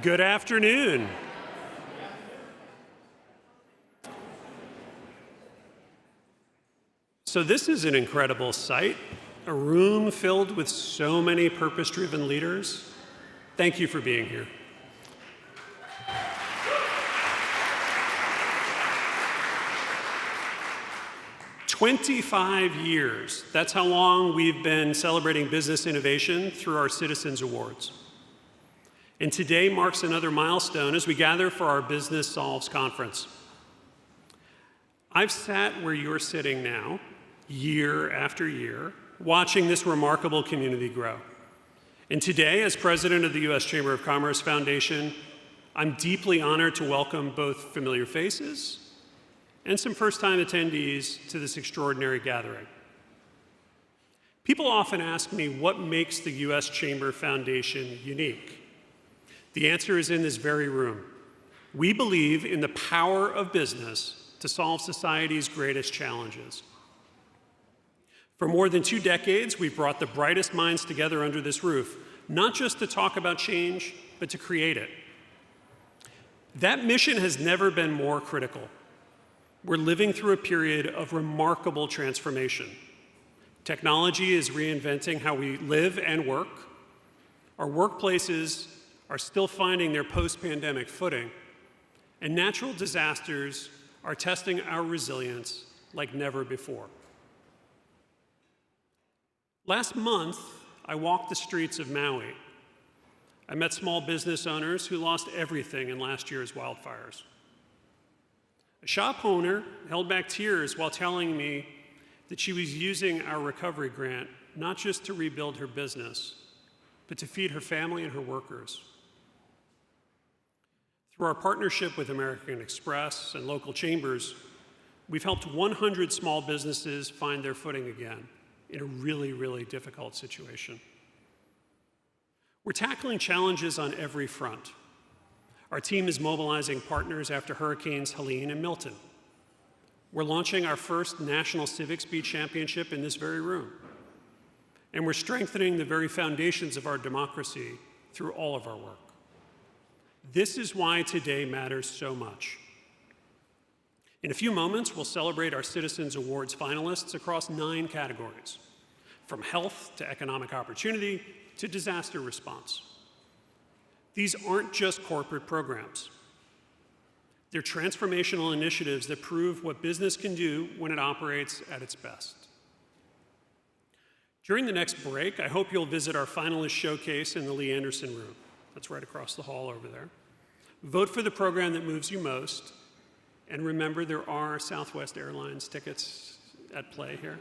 Good afternoon. So this is an incredible sight, a room filled with so many purpose-driven leaders. Thank you for being here. "25 years, that's how long we've been celebrating business innovation through our Citizens Awards. And today marks another milestone as we gather for our Business Solves conference. I've sat where you're sitting now, year after year, watching this remarkable community grow. And today, as president of the U.S. Chamber of Commerce Foundation, I'm deeply honored to welcome both familiar faces and some first-time attendees to this extraordinary gathering. People often ask me what makes the U.S. Chamber Foundation unique. The answer is in this very room. We believe in the power of business to solve society's greatest challenges. For more than 2 decades, we've brought the brightest minds together under this roof, not just to talk about change, but to create it. That mission has never been more critical. We're living through a period of remarkable transformation. Technology is reinventing how we live and work. Our workplaces are still finding their post-pandemic footing, and natural disasters are testing our resilience like never before. Last month, I walked the streets of Maui. I met small business owners who lost everything in last year's wildfires. A shop owner held back tears while telling me that she was using our recovery grant not just to rebuild her business, but to feed her family and her workers. Through our partnership with American Express and local chambers, we've helped 100 small businesses find their footing again in a really, really difficult situation. We're tackling challenges on every front. Our team is mobilizing partners after Hurricanes Helene and Milton. We're launching our first National Civic Speed Championship in this very room. And we're strengthening the very foundations of our democracy through all of our work. This is why today matters so much. In a few moments, we'll celebrate our Citizens Awards finalists across 9 categories, from health to economic opportunity to disaster response. These aren't just corporate programs. They're transformational initiatives that prove what business can do when it operates at its best. During the next break, I hope you'll visit our finalist showcase in the Lee Anderson room. That's right across the hall over there. Vote for the program that moves you most. And remember, there are Southwest Airlines tickets at play here.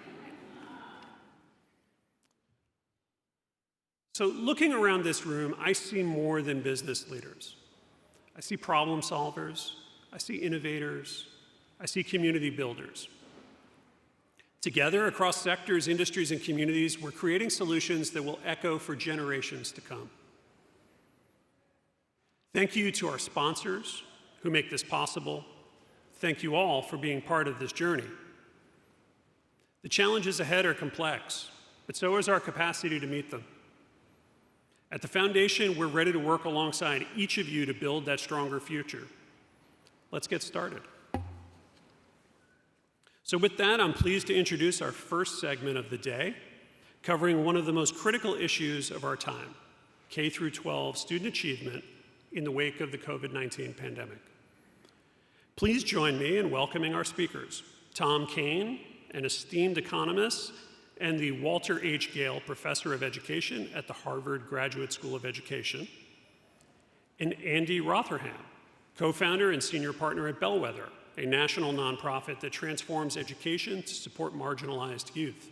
So looking around this room, I see more than business leaders. I see problem solvers, I see innovators, I see community builders. Together, across sectors, industries, and communities, we're creating solutions that will echo for generations to come. Thank you to our sponsors who make this possible. Thank you all for being part of this journey. The challenges ahead are complex, but so is our capacity to meet them. At the Foundation, we're ready to work alongside each of you to build that stronger future. Let's get started. So with that, I'm pleased to introduce our first segment of the day, covering one of the most critical issues of our time, K-12 student achievement in the wake of the COVID-19 pandemic. Please join me in welcoming our speakers, Tom Kane, an esteemed economist and the Walter H. Gale Professor of Education at the Harvard Graduate School of Education, and Andy Rotherham, co-founder and senior partner at Bellwether, a national nonprofit that transforms education to support marginalized youth.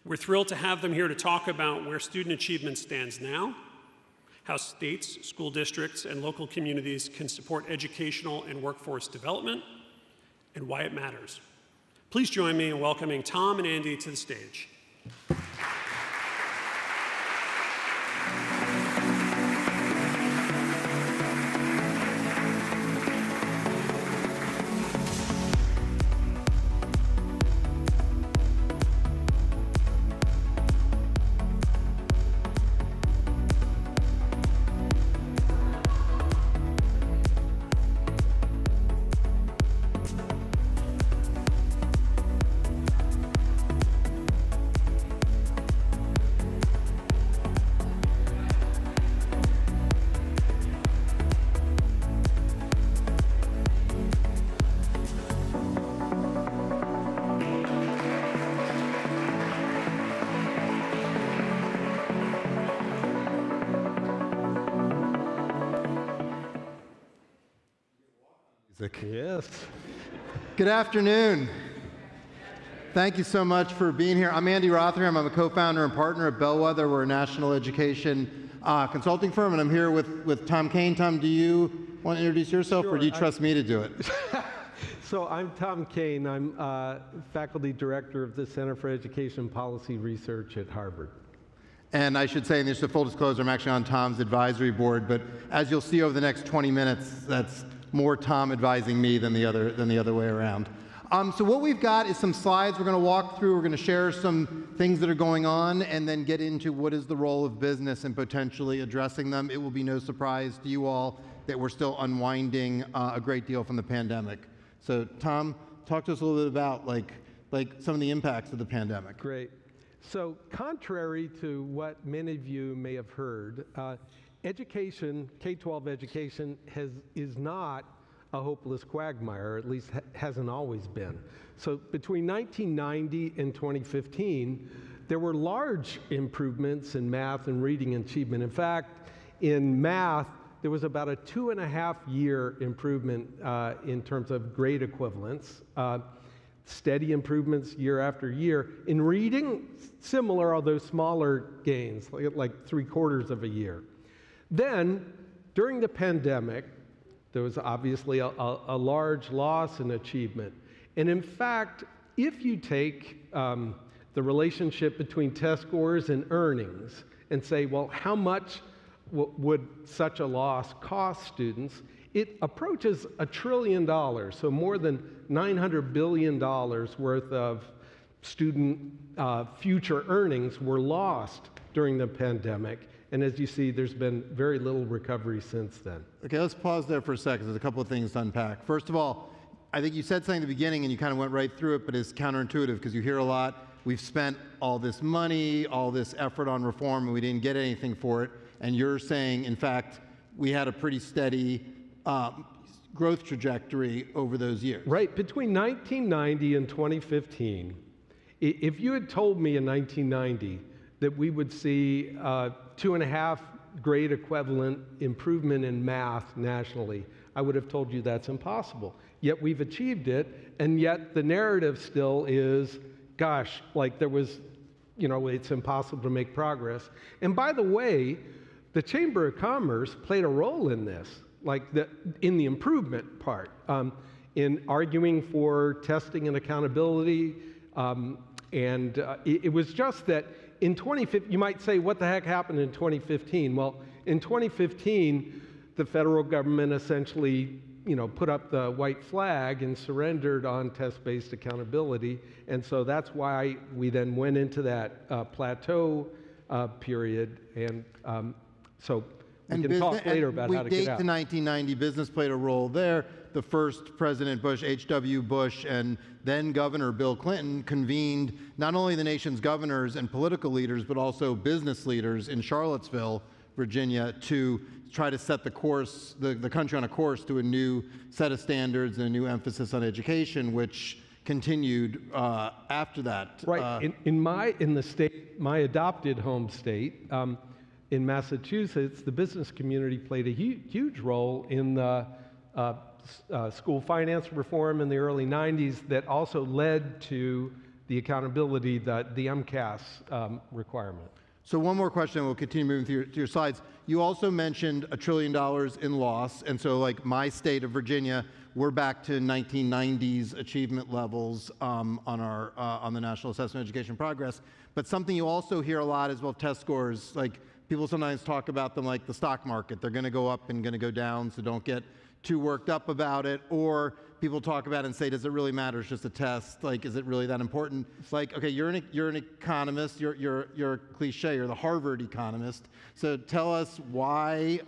We're thrilled to have them here to talk about where student achievement stands now, how states, school districts, and local communities can support educational and workforce development, and why it matters. Please join me in welcoming Tom and Andy to the stage. Yes. Good afternoon. Thank you so much for being here. I'm Andy Rotherham. I'm a co-founder and partner at Bellwether. We're a national education consulting firm, and I'm here with Tom Kane. Tom, do you want to introduce yourself, Sure, or do you trust me to do it? So I'm Tom Kane. I'm faculty director of the Center for Education Policy Research at Harvard. And I should say, and this is a full disclosure, I'm actually on Tom's advisory board, but as you'll see over the next 20 minutes, that's more Tom advising me than the other way around. So what we've got is some slides we're going to walk through. We're going to share some things that are going on and then get into what is the role of business and potentially addressing them. It will be no surprise to you all that we're still unwinding a great deal from the pandemic. So Tom, talk to us a little bit about like some of the impacts of the pandemic. Great. So contrary to what many of you may have heard, education, K-12 education, is not a hopeless quagmire, or at least hasn't always been. So between 1990 and 2015, there were large improvements in math and reading achievement. In fact, in math, there was about a 2.5-year improvement in terms of grade equivalence. Steady improvements year after year. In reading, similar, although smaller gains, like 3/4 of a year. Then, during the pandemic, there was obviously a large loss in achievement. And in fact, if you take the relationship between test scores and earnings and say, well, how much would such a loss cost students? It approaches $1 trillion, so more than $900 billion worth of student future earnings were lost during the pandemic. And as you see, there's been very little recovery since then. Okay, let's pause there for a second. There's a couple of things to unpack. First of all, I think you said something at the beginning and you kind of went right through it, but it's counterintuitive because you hear a lot, we've spent all this money, all this effort on reform, and we didn't get anything for it. And you're saying, in fact, we had a pretty steady growth trajectory over those years. Right. Between 1990 and 2015, if you had told me in 1990 that we would see 2.5 grade equivalent improvement in math nationally, I would have told you that's impossible. Yet we've achieved it, and yet the narrative still is, gosh, like there was, it's impossible to make progress. And by the way, the Chamber of Commerce played a role in this. In the improvement part, in arguing for testing and accountability, it was just that in 2015, you might say, what the heck happened in 2015? Well, in 2015, the federal government essentially, put up the white flag and surrendered on test-based accountability, and so that's why we then went into that plateau period, and so. We can talk later about how to get out. We date to 1990. Business played a role there. The first President Bush, H.W. Bush, and then Governor Bill Clinton convened not only the nation's governors and political leaders, but also business leaders in Charlottesville, Virginia, to try to set the course, the country on a course to a new set of standards and a new emphasis on education, which continued after that. Right. In the state, my adopted home state. In Massachusetts, the business community played a huge role in the school finance reform in the early 90s that also led to the accountability, the MCAS requirement. So one more question, and we'll continue moving through your slides. You also mentioned $1 trillion in loss, and so like my state of Virginia, we're back to 1990s achievement levels on the National Assessment of Education Progress. But something you also hear a lot is, well, test scores, like people sometimes talk about them like the stock market. They're going to go up and going to go down, so don't get too worked up about it. Or people talk about it and say, does it really matter? It's just a test. Like, is it really that important? It's like, okay, you're an economist. You're a cliche. You're the Harvard economist. So tell us why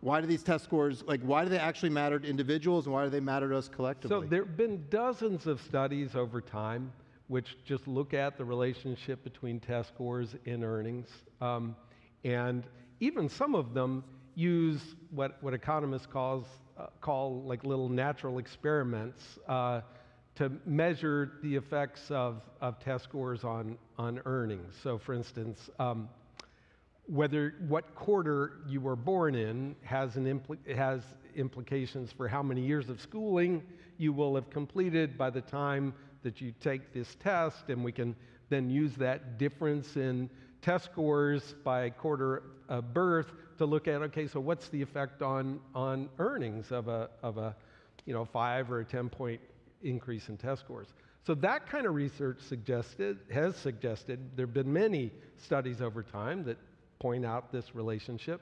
do these test scores, why do they actually matter to individuals, and why do they matter to us collectively? So there have been dozens of studies over time which just look at the relationship between test scores and earnings. And even some of them use what economists call like little natural experiments to measure the effects of test scores on earnings. So for instance, what quarter you were born in has implications for how many years of schooling you will have completed by the time that you take this test, and we can then use that difference in test scores by quarter of birth to look at, okay, so what's the effect on earnings of a 5 or a 10-point increase in test scores. So that kind of research has suggested, there have been many studies over time that point out this relationship,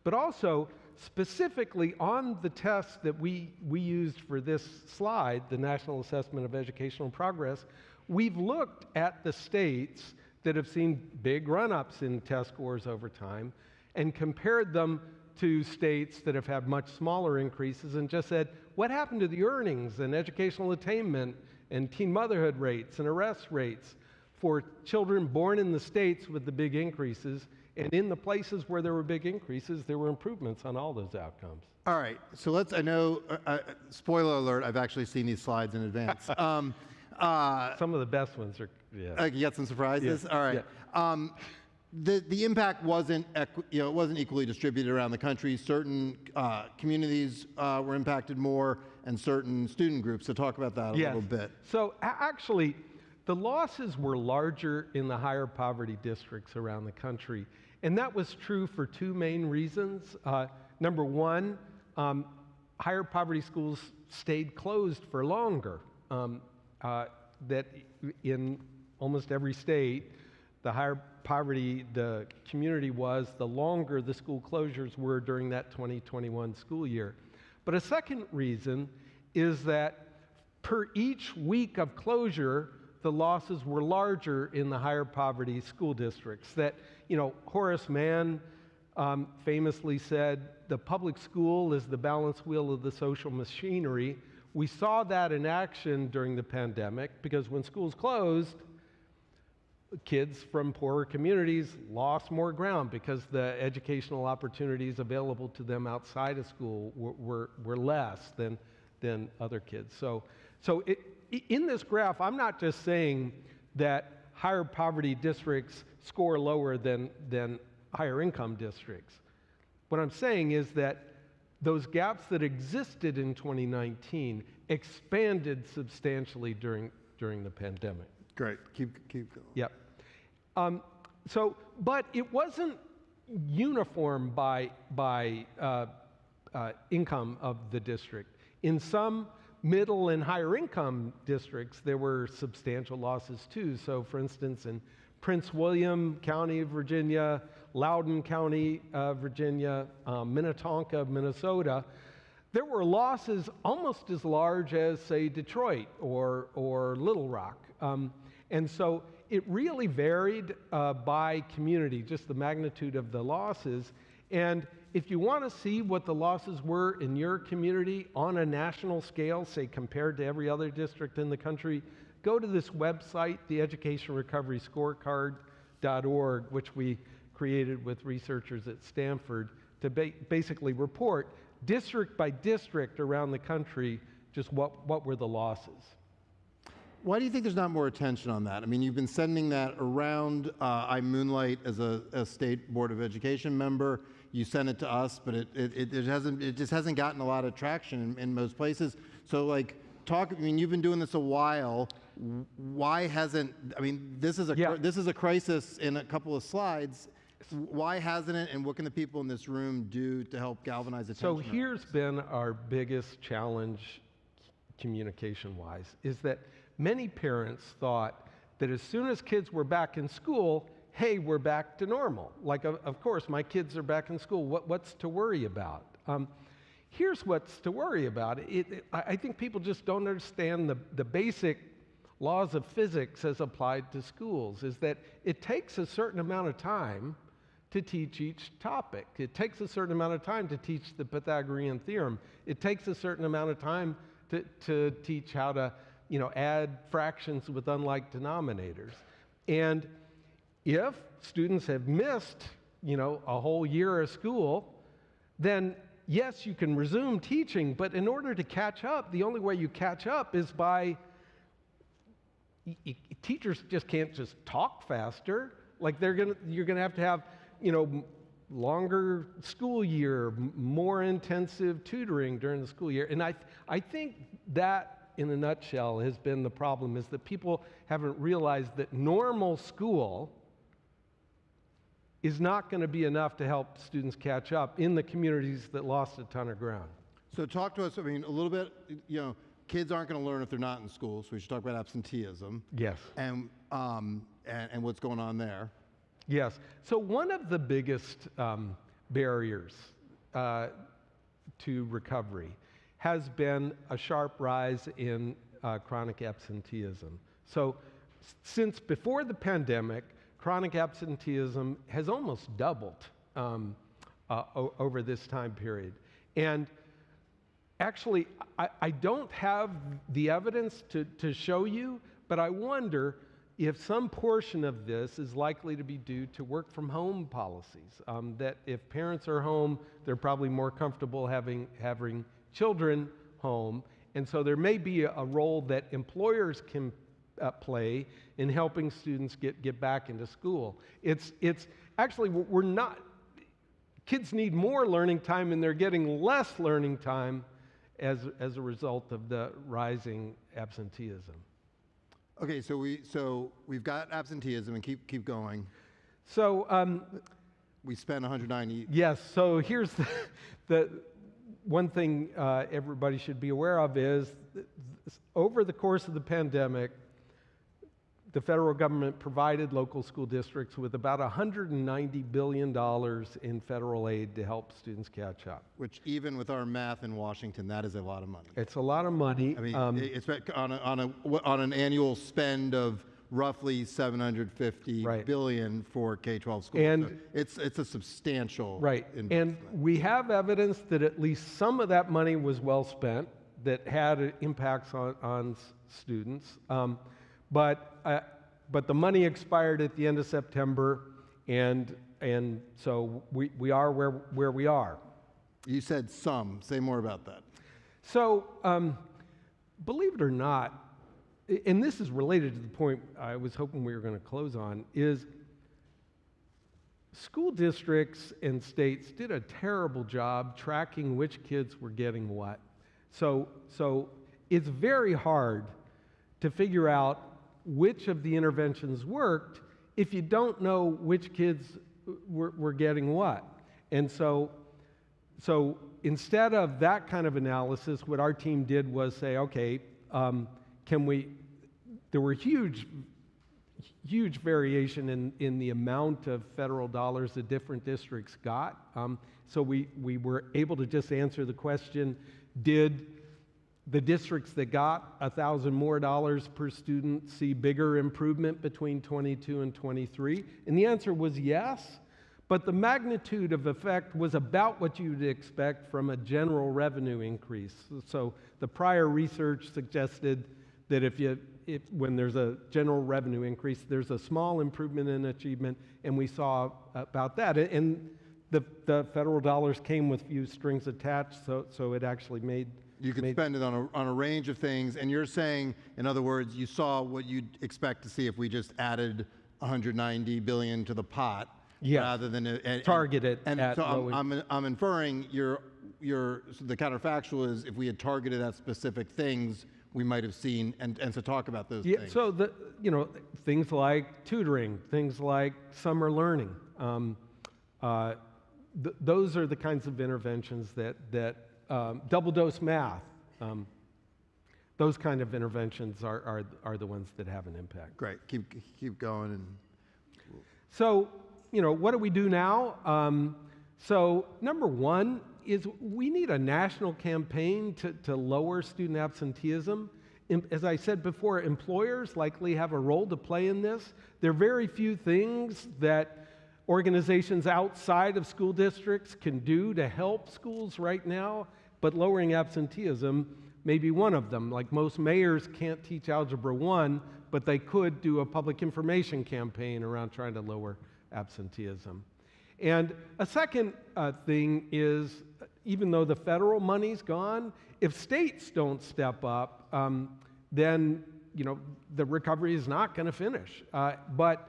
but also specifically on the test that we used for this slide, the National Assessment of Educational Progress, we've looked at the states that have seen big run-ups in test scores over time and compared them to states that have had much smaller increases and just said, what happened to the earnings and educational attainment and teen motherhood rates and arrest rates for children born in the states with the big increases, and in the places where there were big increases, there were improvements on all those outcomes. All right, so I know, spoiler alert, I've actually seen these slides in advance. Some of the best ones are, yeah. You got some surprises? Yeah. All right. Yeah. The impact wasn't, it wasn't equally distributed around the country. Certain communities were impacted more, and certain student groups. So talk about that a little bit. So actually, the losses were larger in the higher poverty districts around the country, and that was true for two main reasons. Number one, higher poverty schools stayed closed for longer. That in almost every state, the higher poverty the community was, the longer the school closures were during that 2021 school year. But a second reason is that per each week of closure, the losses were larger in the higher poverty school districts. That, Horace Mann famously said, the public school is the balance wheel of the social machinery. We saw that in action during the pandemic, because when schools closed, kids from poorer communities lost more ground because the educational opportunities available to them outside of school were less than other kids. So in this graph, I'm not just saying that higher poverty districts score lower than higher income districts. What I'm saying is that those gaps that existed in 2019 expanded substantially during the pandemic. Great. Keep going. Yep. But it wasn't uniform by income of the district. In some middle and higher income districts, there were substantial losses too. So for instance, in Prince William County, Virginia, Loudoun County, Virginia, Minnetonka, Minnesota, there were losses almost as large as, say, Detroit or Little Rock. And so it really varied by community, just the magnitude of the losses. And if you want to see what the losses were in your community on a national scale, say compared to every other district in the country, go to this website, the Education Recovery Scorecard.org, which we created with researchers at Stanford to basically report district by district around the country just what were the losses. Why do you think there's not more attention on that? I mean, you've been sending that around. I moonlight as a state board of education member. You sent it to us, but it just hasn't gotten a lot of traction in most places. So you've been doing this a while. Why hasn't, this is a crisis in a couple of slides. Why hasn't it, and what can the people in this room do to help galvanize attention? So here's been our biggest challenge communication-wise, is that many parents thought that as soon as kids were back in school, hey, we're back to normal. Of course, my kids are back in school. What's to worry about? Here's what's to worry about. I think people just don't understand the basic laws of physics as applied to schools, is that it takes a certain amount of time to teach each topic. It takes a certain amount of time to teach the Pythagorean theorem. It takes a certain amount of time to teach how to add fractions with unlike denominators. And if students have missed, a whole year of school, then yes, you can resume teaching, but in order to catch up, the only way you catch up is by, teachers just can't just talk faster. You're gonna have to have, longer school year, more intensive tutoring during the school year. And I think that, in a nutshell, has been the problem, is that people haven't realized that normal school is not going to be enough to help students catch up in the communities that lost a ton of ground. So talk to us, I mean, a little bit, kids aren't going to learn if they're not in school, so we should talk about absenteeism. Yes. And what's going on there. Yes. So one of the biggest barriers to recovery has been a sharp rise in chronic absenteeism. So since before the pandemic, chronic absenteeism has almost doubled over this time period. And actually, I don't have the evidence to show you, but I wonder if some portion of this is likely to be due to work from home policies, that if parents are home, they're probably more comfortable having children home. And so there may be a role that employers can play in helping students get back into school. It's actually, we're not, kids need more learning time and they're getting less learning time as a result of the rising absenteeism. Okay, so we've got absenteeism, and keep going. So we spent 190. Yes. So here's the one thing everybody should be aware of is over the course of the pandemic, the federal government provided local school districts with about $190 billion in federal aid to help students catch up. Which, even with our math in Washington, that is a lot of money. It's a lot of money. I mean, it's on an annual spend of roughly $750 billion for K-12 schools. And so it's a substantial investment. And we have evidence that at least some of that money was well spent, that had impacts on students. But the money expired at the end of September, and so we are where we are. You said some. Say more about that. So, believe it or not, and this is related to the point I was hoping we were going to close on, is school districts and states did a terrible job tracking which kids were getting what. So it's very hard to figure out which of the interventions worked if you don't know which kids were getting what. And so instead of that kind of analysis, what our team did was say, okay, there were huge variation in the amount of federal dollars that different districts got. So we were able to just answer the question, did the districts that got $1,000 more per student see bigger improvement between 22 and 23? And the answer was yes, but the magnitude of effect was about what you'd expect from a general revenue increase. So the prior research suggested that when there's a general revenue increase, there's a small improvement in achievement, and we saw about that. And the federal dollars came with few strings attached, so it actually made. You could spend it on a range of things, and you're saying, in other words, you saw what you'd expect to see if we just added $190 billion to the pot, rather than target it. And so I'm inferring the counterfactual is if we had targeted at specific things, we might have seen, and so talk about those things. So things like tutoring, things like summer learning, those are the kinds of interventions that double dose math, those kind of interventions are the ones that have an impact. Great, keep going. And so, what do we do now? So number one is we need a national campaign to lower student absenteeism. As I said before, employers likely have a role to play in this. There are very few things that organizations outside of school districts can do to help schools right now, but lowering absenteeism may be one of them. Like most mayors can't teach Algebra 1, but they could do a public information campaign around trying to lower absenteeism. And a second thing is, even though the federal money's gone, if states don't step up, then the recovery is not going to finish. But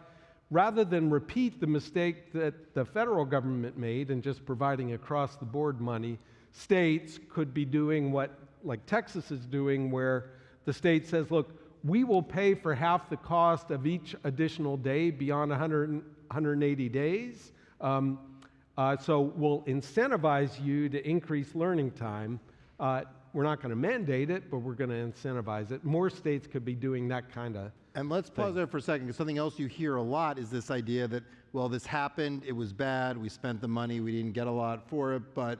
rather than repeat the mistake that the federal government made and just providing across-the-board money, states could be doing what, like Texas is doing, where the state says, look, we will pay for half the cost of each additional day beyond 180 days. So we'll incentivize you to increase learning time. We're not going to mandate it, but we're going to incentivize it. More states could be doing that kind of And let's pause there for a second, because something else you hear a lot is this idea that, well, this happened, it was bad, we spent the money, we didn't get a lot for it, but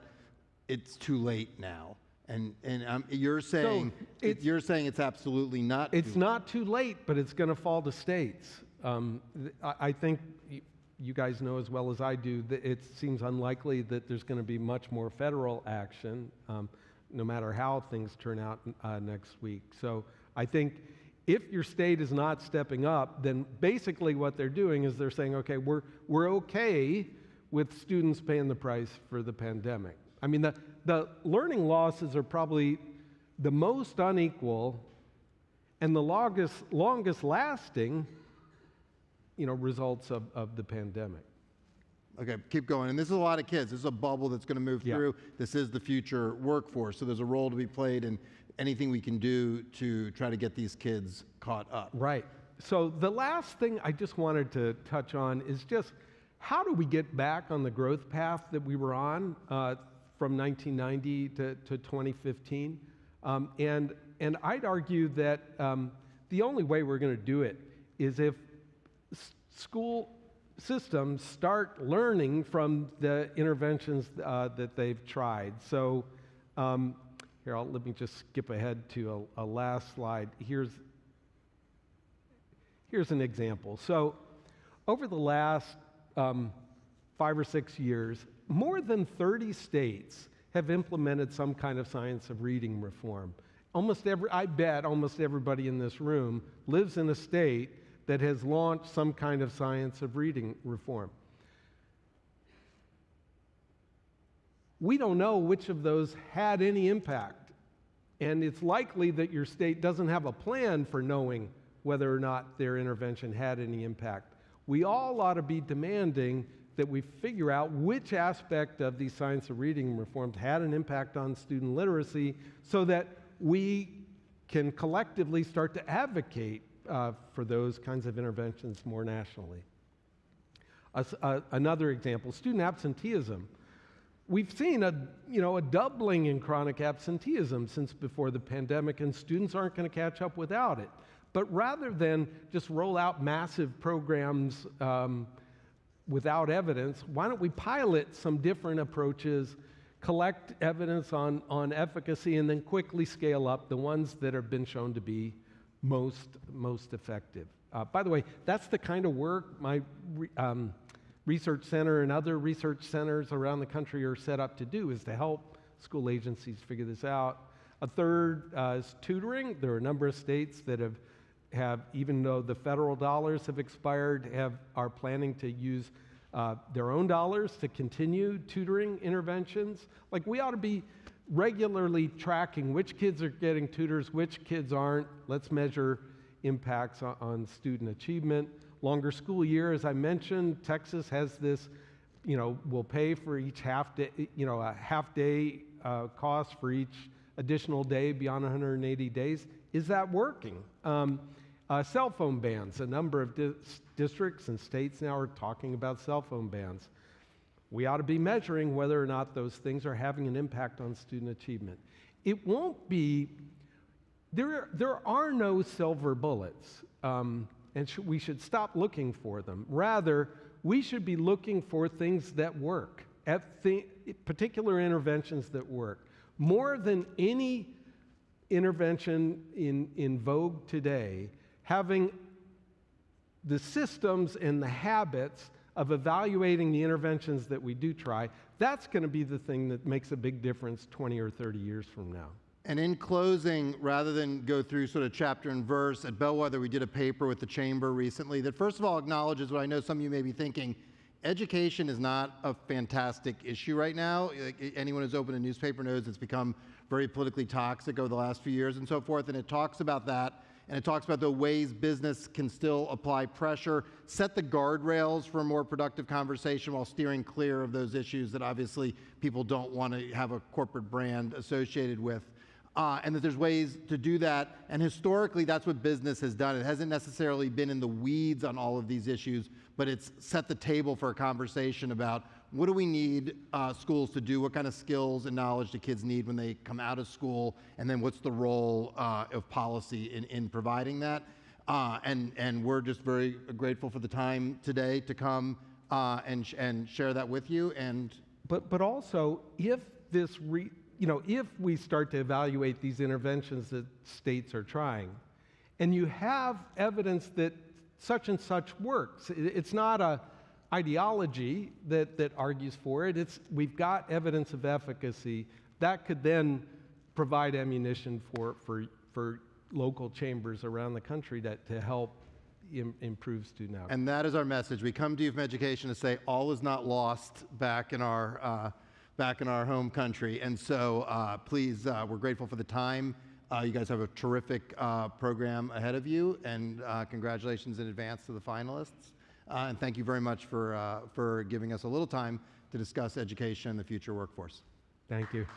it's too late now. And you're saying it's absolutely not. It's not too late, but it's going to fall to states. I think you guys know as well as I do that it seems unlikely that there's going to be much more federal action, no matter how things turn out next week. So I think if your state is not stepping up, then basically what they're doing is they're saying, okay, we're okay with students paying the price for the pandemic. I mean, the learning losses are probably the most unequal and the longest lasting, results of the pandemic. Okay, keep going. And this is a lot of kids. This is a bubble that's going to move through. This is the future workforce. So there's a role to be played in anything we can do to try to get these kids caught up. Right. So the last thing I just wanted to touch on is just how do we get back on the growth path that we were on from 1990 to 2015? And I'd argue that the only way we're going to do it is if school systems start learning from the interventions that they've tried. So here, let me just skip ahead to a last slide. Here's an example. So over the last 5 or 6 years, more than 30 states have implemented some kind of science of reading reform. I bet almost everybody in this room lives in a state that has launched some kind of science of reading reform. We don't know which of those had any impact, and it's likely that your state doesn't have a plan for knowing whether or not their intervention had any impact. We all ought to be demanding that we figure out which aspect of these science of reading reforms had an impact on student literacy so that we can collectively start to advocate for those kinds of interventions more nationally. Another example, student absenteeism. We've seen a doubling in chronic absenteeism since before the pandemic, and students aren't going to catch up without it. But rather than just roll out massive programs without evidence, why don't we pilot some different approaches, collect evidence on efficacy, and then quickly scale up the ones that have been shown to be most effective. By the way, that's the kind of work my research center and other research centers around the country are set up to do, is to help school agencies figure this out. A third is tutoring. There are a number of states that have, even though the federal dollars have expired, are planning to use their own dollars to continue tutoring interventions. Like, we ought to be regularly tracking which kids are getting tutors, which kids aren't. Let's measure impacts on student achievement. Longer school year, as I mentioned, Texas has this, we'll pay for each half day, a half day cost for each additional day beyond 180 days. Is that working? Cell phone bans. A number of districts and states now are talking about cell phone bans. We ought to be measuring whether or not those things are having an impact on student achievement. It won't be, there are no silver bullets, and we should stop looking for them. Rather, we should be looking for things that work, at particular interventions that work. More than any intervention in vogue today, having the systems and the habits of evaluating the interventions that we do try, that's going to be the thing that makes a big difference 20 or 30 years from now. And in closing, rather than go through sort of chapter and verse, at Bellwether we did a paper with the Chamber recently that first of all acknowledges what I know some of you may be thinking. Education is not a fantastic issue right now. Anyone who's opened a newspaper knows it's become very politically toxic over the last few years and so forth, and it talks about that and it talks about the ways business can still apply pressure, set the guardrails for a more productive conversation while steering clear of those issues that obviously people don't want to have a corporate brand associated with. And that there's ways to do that. And historically, that's what business has done. It hasn't necessarily been in the weeds on all of these issues, but it's set the table for a conversation about what do we need schools to do, what kind of skills and knowledge do kids need when they come out of school, and then what's the role of policy in providing that. And we're just very grateful for the time today to come and share that with you. But also, if this if we start to evaluate these interventions that states are trying, and you have evidence that such and such works, it's not a ideology that argues for it, we've got evidence of efficacy, that could then provide ammunition for local chambers around the country to help improve student outcomes. And that is our message. We come to you from education to say all is not lost back in our home country. And so please, we're grateful for the time. You guys have a terrific program ahead of you, and congratulations in advance to the finalists. And thank you very much for giving us a little time to discuss education and the future workforce. Thank you.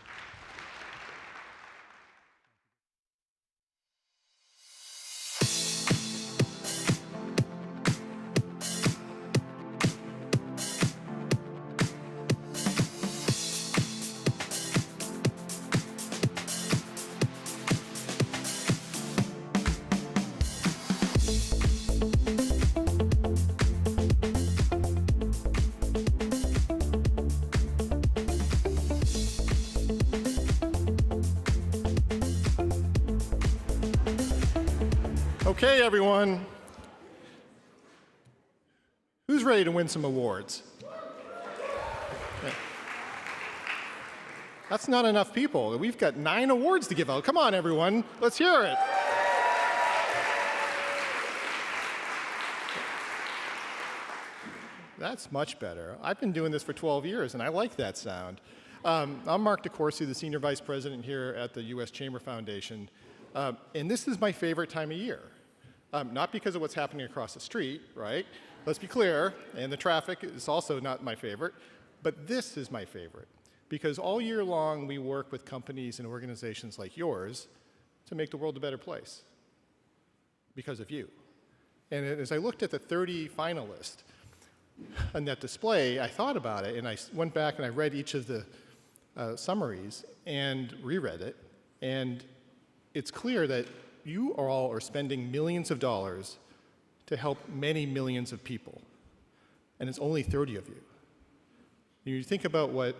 Okay, everyone. Who's ready to win some awards? Okay. That's not enough people. We've got 9 awards to give out. Come on, everyone. Let's hear it. That's much better. I've been doing this for 12 years, and I like that sound. I'm Mark DeCourcy, the Senior Vice President here at the U.S. Chamber Foundation. And this is my favorite time of year. Not because of what's happening across the street, right? Let's be clear, and the traffic is also not my favorite, but this is my favorite. Because all year long, we work with companies and organizations like yours to make the world a better place. Because of you. And as I looked at the 30 finalists on that display, I thought about it, and I went back and I read each of the summaries and reread it, and it's clear that you all are spending millions of dollars to help many millions of people, and it's only 30 of you. You think about what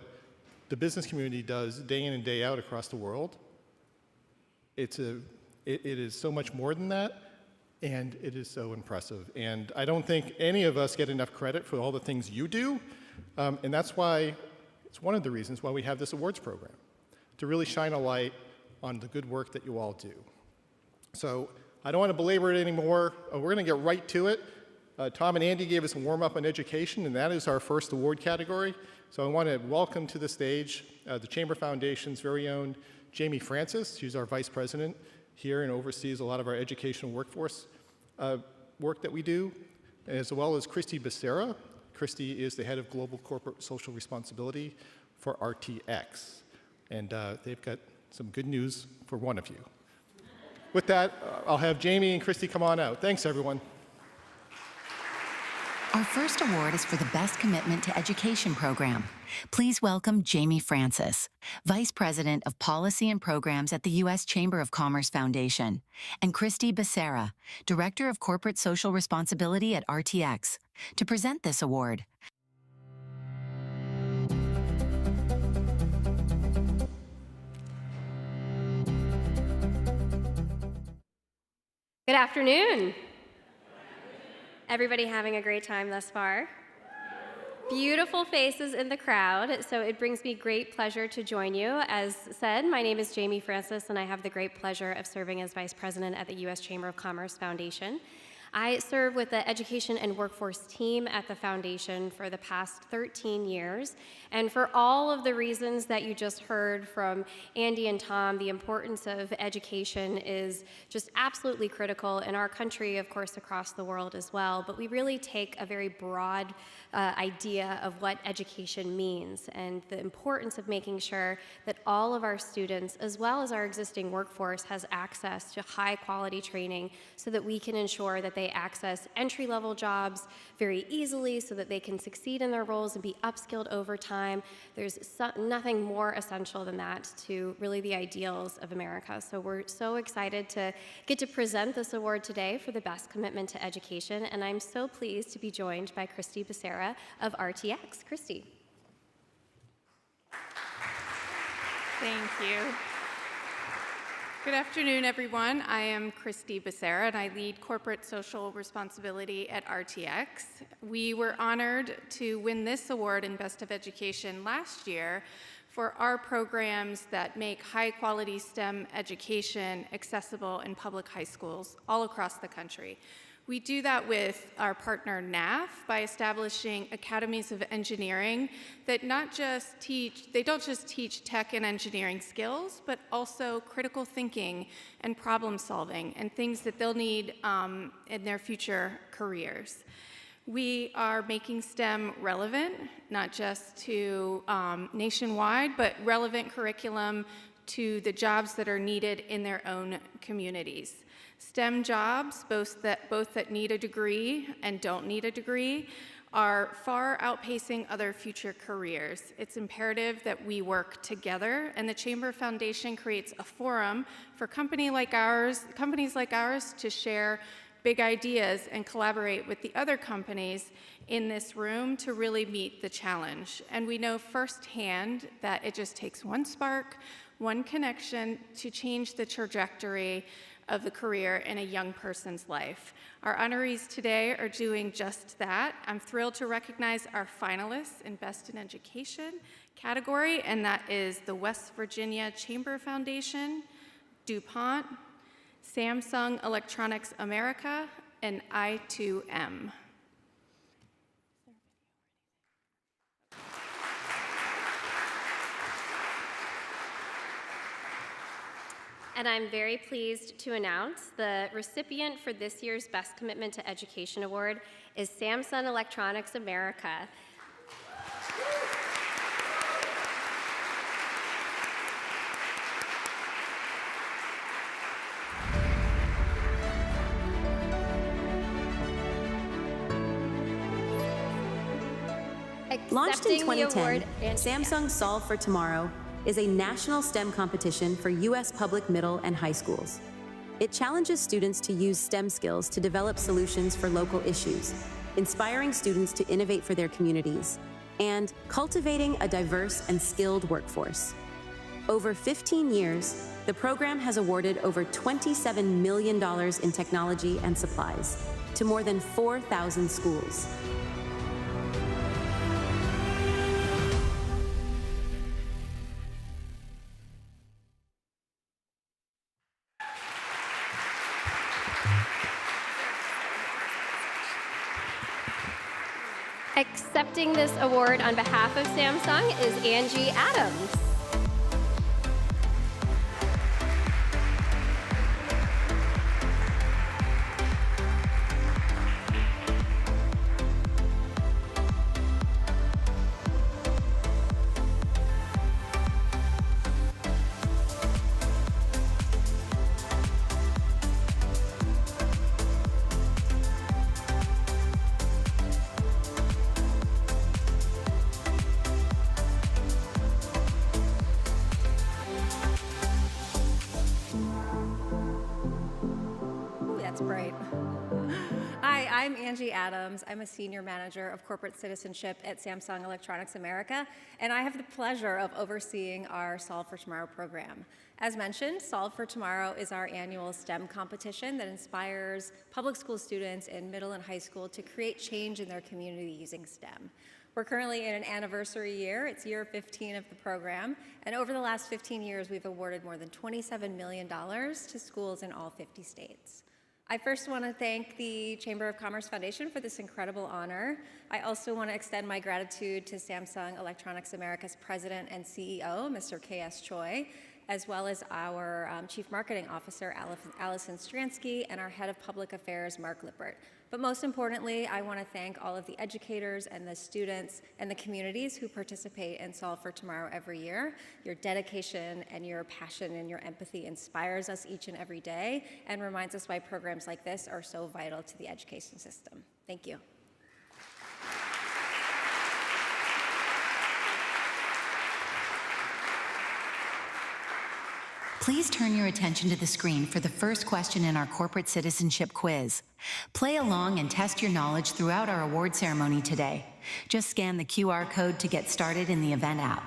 the business community does day in and day out across the world. It is so much more than that, and it is so impressive. And I don't think any of us get enough credit for all the things you do, and that's why it's one of the reasons why we have this awards program, to really shine a light on the good work that you all do. So I don't want to belabor it anymore. We're going to get right to it. Tom and Andy gave us a warm-up on education, and that is our first award category. So I want to welcome to the stage the Chamber Foundation's very own Jamie Francis. She's our vice president here and oversees a lot of our educational workforce work that we do, as well as Christy Becerra. Christy is the head of global corporate social responsibility for RTX. And they've got some good news for one of you. With that, I'll have Jamie and Christy come on out. Thanks, everyone. Our first award is for the Best Commitment to Education program. Please welcome Jamie Francis, Vice President of Policy and Programs at the U.S. Chamber of Commerce Foundation, and Christy Becerra, Director of Corporate Social Responsibility at RTX, to present this award. Good afternoon. Everybody having a great time thus far? Beautiful faces in the crowd, so it brings me great pleasure to join you. As said, my name is Jamie Francis, and I have the great pleasure of serving as Vice President at the U.S. Chamber of Commerce Foundation. I serve with the education and workforce team at the foundation for the past 13 years. And for all of the reasons that you just heard from Andy and Tom, the importance of education is just absolutely critical in our country, of course, across the world as well. But we really take a very broad idea of what education means and the importance of making sure that all of our students, as well as our existing workforce, has access to high quality training so that we can ensure that they access entry-level jobs very easily so that they can succeed in their roles and be upskilled over time. There's nothing more essential than that to really the ideals of America. So we're so excited to get to present this award today for the best commitment to education, and I'm so pleased to be joined by Christy Becerra of RTX. Christy. Thank you. Good afternoon, everyone. I am Christy Becerra, and I lead corporate social responsibility at RTX. We were honored to win this award in Best of Education last year for our programs that make high-quality STEM education accessible in public high schools all across the country. We do that with our partner NAF by establishing academies of engineering that don't just teach tech and engineering skills, but also critical thinking and problem solving and things that they'll need in their future careers. We are making STEM relevant, not just to nationwide, but relevant curriculum to the jobs that are needed in their own communities. STEM jobs, both that need a degree and don't need a degree, are far outpacing other future careers. It's imperative that we work together, and the Chamber Foundation creates a forum for companies like ours to share big ideas and collaborate with the other companies in this room to really meet the challenge. And we know firsthand that it just takes one spark, one connection to change the trajectory of the career in a young person's life. Our honorees today are doing just that. I'm thrilled to recognize our finalists in Best in Education category, and that is the West Virginia Chamber Foundation, DuPont, Samsung Electronics America, and I2M. And I'm very pleased to announce the recipient for this year's Best Commitment to Education Award is Samsung Electronics America. Launched in Accepting the 2010, award and- Samsung Solve for Tomorrow is a national STEM competition for U.S. public middle and high schools. It challenges students to use STEM skills to develop solutions for local issues, inspiring students to innovate for their communities, and cultivating a diverse and skilled workforce. Over 15 years, the program has awarded over $27 million in technology and supplies to more than 4,000 schools. Accepting this award on behalf of Samsung is Angie Adams. Hi, I'm Angie Adams. I'm a senior manager of corporate citizenship at Samsung Electronics America, and I have the pleasure of overseeing our Solve for Tomorrow program. As mentioned, Solve for Tomorrow is our annual STEM competition that inspires public school students in middle and high school to create change in their community using STEM. We're currently in an anniversary year. It's year 15 of the program, and over the last 15 years, we've awarded more than $27 million to schools in all 50 states. I first want to thank the Chamber of Commerce Foundation for this incredible honor. I also want to extend my gratitude to Samsung Electronics America's President and CEO, Mr. K.S. Choi, as well as our Chief Marketing Officer, Allison Stransky, and our Head of Public Affairs, Mark Lippert. But most importantly, I want to thank all of the educators and the students and the communities who participate in Solve for Tomorrow every year. Your dedication and your passion and your empathy inspires us each and every day and reminds us why programs like this are so vital to the education system. Thank you. Please turn your attention to the screen for the first question in our corporate citizenship quiz. Play along and test your knowledge throughout our award ceremony today. Just scan the QR code to get started in the event app.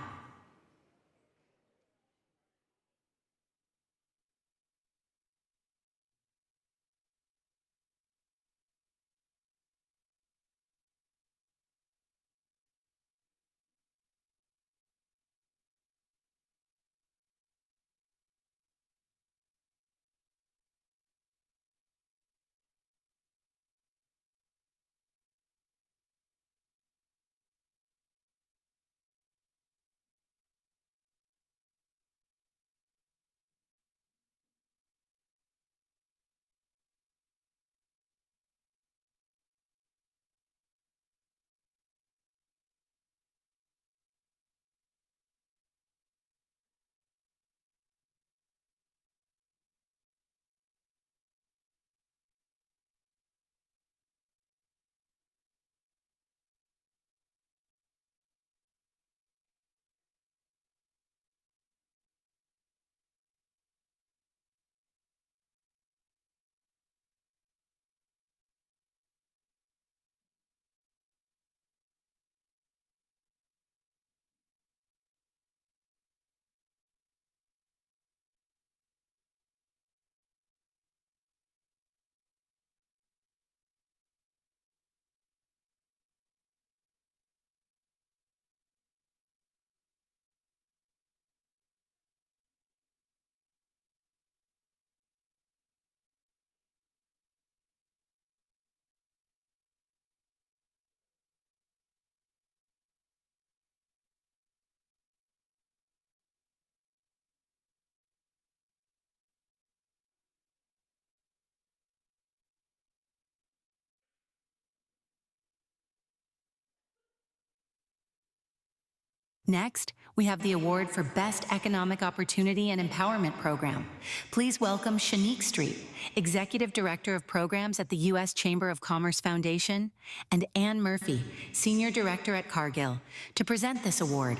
Next, we have the award for Best Economic Opportunity and Empowerment Program. Please welcome Shanique Street, Executive Director of Programs at the U.S. Chamber of Commerce Foundation, and Ann Murphy, Senior Director at Cargill, to present this award.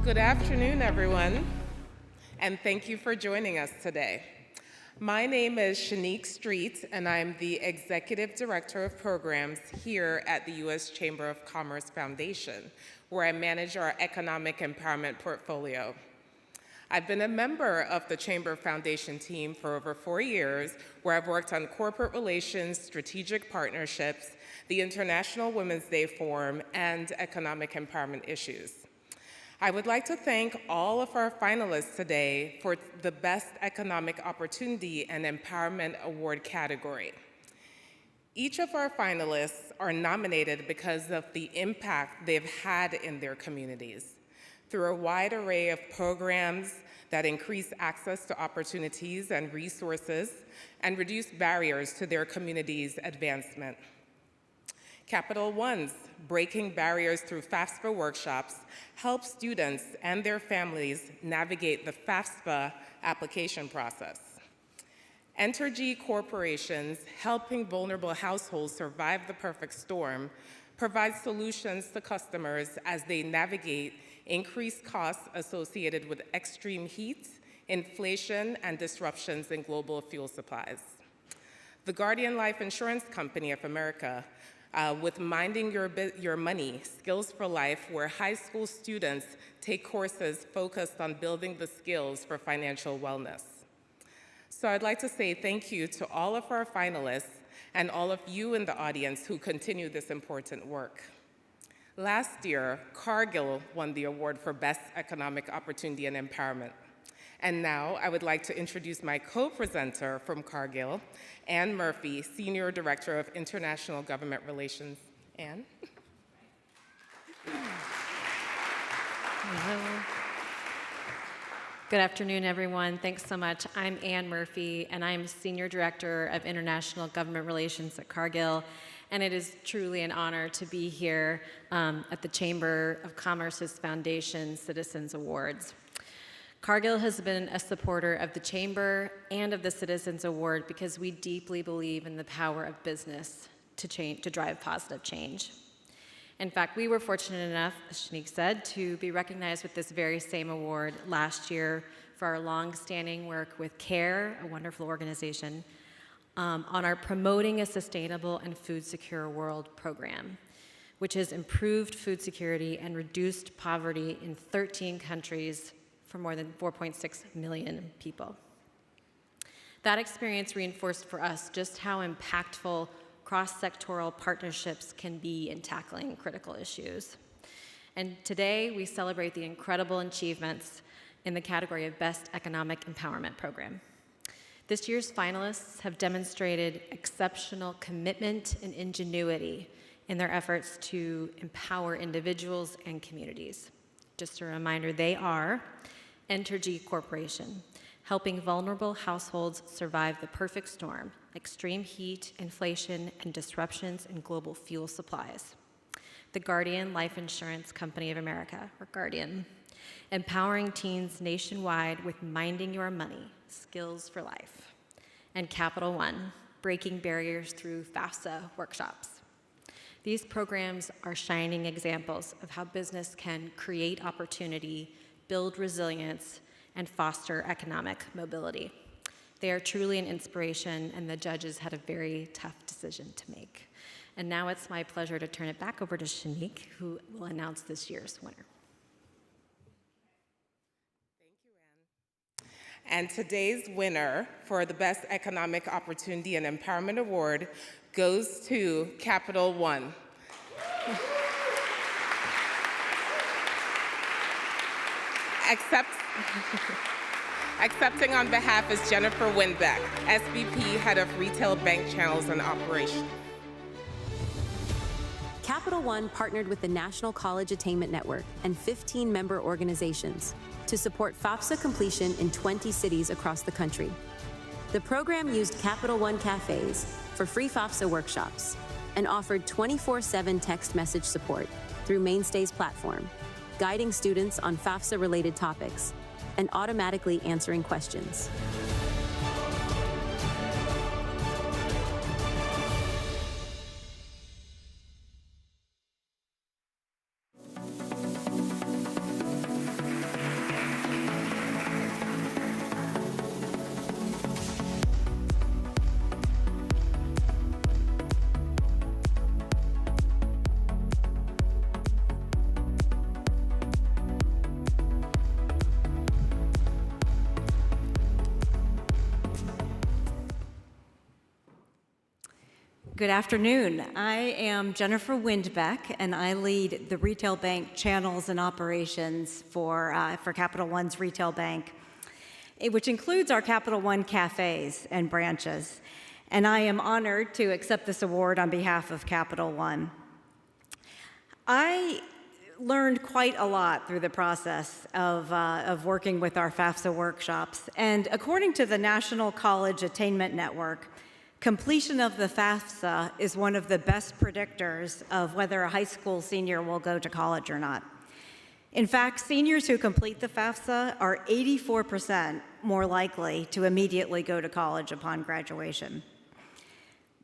Good afternoon, everyone, and thank you for joining us today. My name is Shanique Street, and I'm the Executive Director of Programs here at the U.S. Chamber of Commerce Foundation, where I manage our economic empowerment portfolio. I've been a member of the Chamber Foundation team for over 4 years, where I've worked on corporate relations, strategic partnerships, the International Women's Day Forum, and economic empowerment issues. I would like to thank all of our finalists today for the Best Economic Opportunity and Empowerment Award category. Each of our finalists are nominated because of the impact they've had in their communities through a wide array of programs that increase access to opportunities and resources and reduce barriers to their community's advancement. Capital One's Breaking Barriers Through FAFSA workshops help students and their families navigate the FAFSA application process. Entergy Corporation's Helping Vulnerable Households Survive the Perfect Storm provides solutions to customers as they navigate increased costs associated with extreme heat, inflation, and disruptions in global fuel supplies. The Guardian Life Insurance Company of America with Minding Your Money, Skills for Life, where high school students take courses focused on building the skills for financial wellness. So I'd like to say thank you to all of our finalists and all of you in the audience who continue this important work. Last year, Cargill won the award for Best Economic Opportunity and Empowerment. And now I would like to introduce my co-presenter from Cargill, Anne Murphy, Senior Director of International Government Relations. Anne? Hello. Good afternoon, everyone. Thanks so much. I'm Anne Murphy, and I'm Senior Director of International Government Relations at Cargill. And it is truly an honor to be here at the Chamber of Commerce's Foundation Citizens Awards. Cargill has been a supporter of the Chamber and of the Citizens Award because we deeply believe in the power of business to drive positive change. In fact, we were fortunate enough, as Shanique said, to be recognized with this very same award last year for our long-standing work with CARE, a wonderful organization, on our Promoting a Sustainable and Food Secure World program, which has improved food security and reduced poverty in 13 countries for more than 4.6 million people. That experience reinforced for us just how impactful cross-sectoral partnerships can be in tackling critical issues. And today, we celebrate the incredible achievements in the category of Best Economic Empowerment Program. This year's finalists have demonstrated exceptional commitment and ingenuity in their efforts to empower individuals and communities. Just a reminder, they are Entergy Corporation, helping vulnerable households survive the perfect storm, extreme heat, inflation, and disruptions in global fuel supplies. The Guardian Life Insurance Company of America, or Guardian, empowering teens nationwide with Minding Your Money, Skills for Life. And Capital One, breaking barriers through FAFSA workshops. These programs are shining examples of how business can create opportunity, build resilience, and foster economic mobility. They are truly an inspiration, and the judges had a very tough decision to make. And now it's my pleasure to turn it back over to Shanique, who will announce this year's winner. And today's winner for the Best Economic Opportunity and Empowerment Award goes to Capital One. Accepting on behalf is Jennifer Winbeck, SVP, Head of Retail Bank Channels and Operations. Capital One partnered with the National College Attainment Network and 15 member organizations to support FAFSA completion in 20 cities across the country. The program used Capital One cafes for free FAFSA workshops and offered 24/7 text message support through Mainstay's platform, guiding students on FAFSA-related topics and automatically answering questions. Good afternoon. I am Jennifer Windbeck, and I lead the Retail Bank Channels and Operations for Capital One's Retail Bank, which includes our Capital One cafes and branches. And I am honored to accept this award on behalf of Capital One. I learned quite a lot through the process of working with our FAFSA workshops. And according to the National College Attainment Network, completion of the FAFSA is one of the best predictors of whether a high school senior will go to college or not. In fact, seniors who complete the FAFSA are 84% more likely to immediately go to college upon graduation.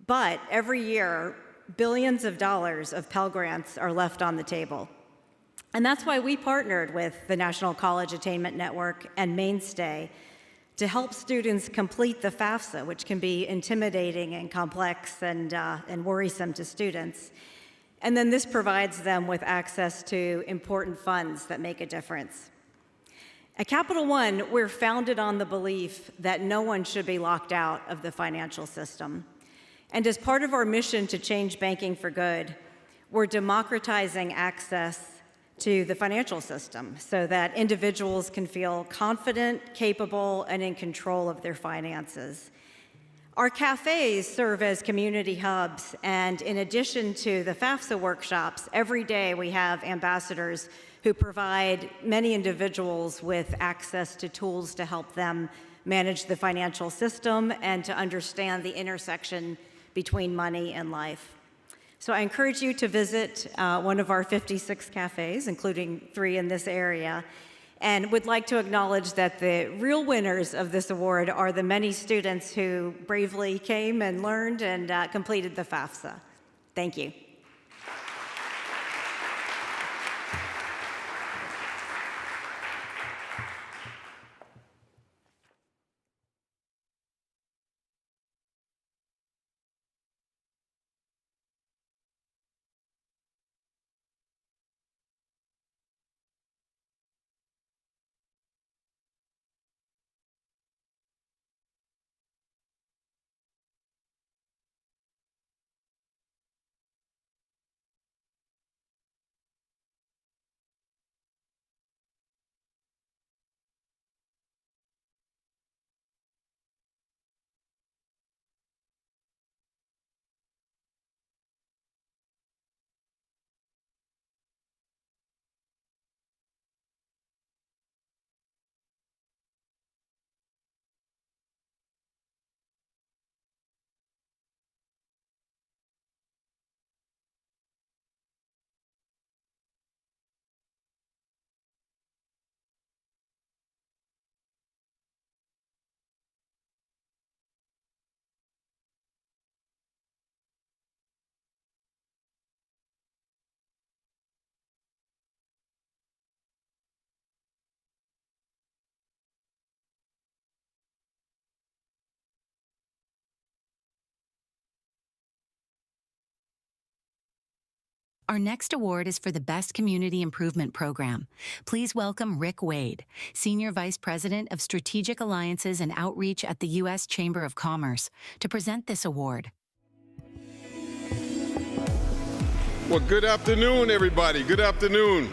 But every year, billions of dollars of Pell Grants are left on the table. And that's why we partnered with the National College Attainment Network and Mainstay to help students complete the FAFSA, which can be intimidating and complex and worrisome to students. And then this provides them with access to important funds that make a difference. At Capital One, we're founded on the belief that no one should be locked out of the financial system. And as part of our mission to change banking for good, we're democratizing access to the financial system so that individuals can feel confident, capable, and in control of their finances. Our cafes serve as community hubs, and in addition to the FAFSA workshops, every day we have ambassadors who provide many individuals with access to tools to help them manage the financial system and to understand the intersection between money and life. So I encourage you to visit one of our 56 cafes, including 3 in this area, and would like to acknowledge that the real winners of this award are the many students who bravely came and learned and completed the FAFSA. Thank you. Our next award is for the Best Community Improvement Program. Please welcome Rick Wade, Senior Vice President of Strategic Alliances and Outreach at the U.S. Chamber of Commerce, to present this award. Well, good afternoon, everybody. Good afternoon.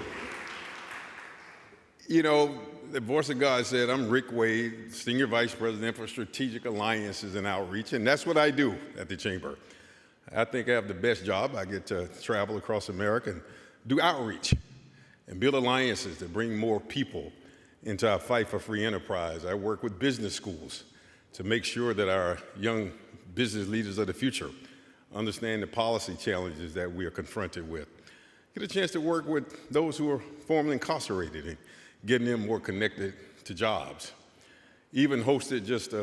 You know, the voice of God said, I'm Rick Wade, Senior Vice President for Strategic Alliances and Outreach, and that's what I do at the Chamber. I think I have the best job. I get to travel across America and do outreach and build alliances to bring more people into our fight for free enterprise. I work with business schools to make sure that our young business leaders of the future understand the policy challenges that we are confronted with. Get a chance to work with those who are formerly incarcerated and getting them more connected to jobs. Even hosted just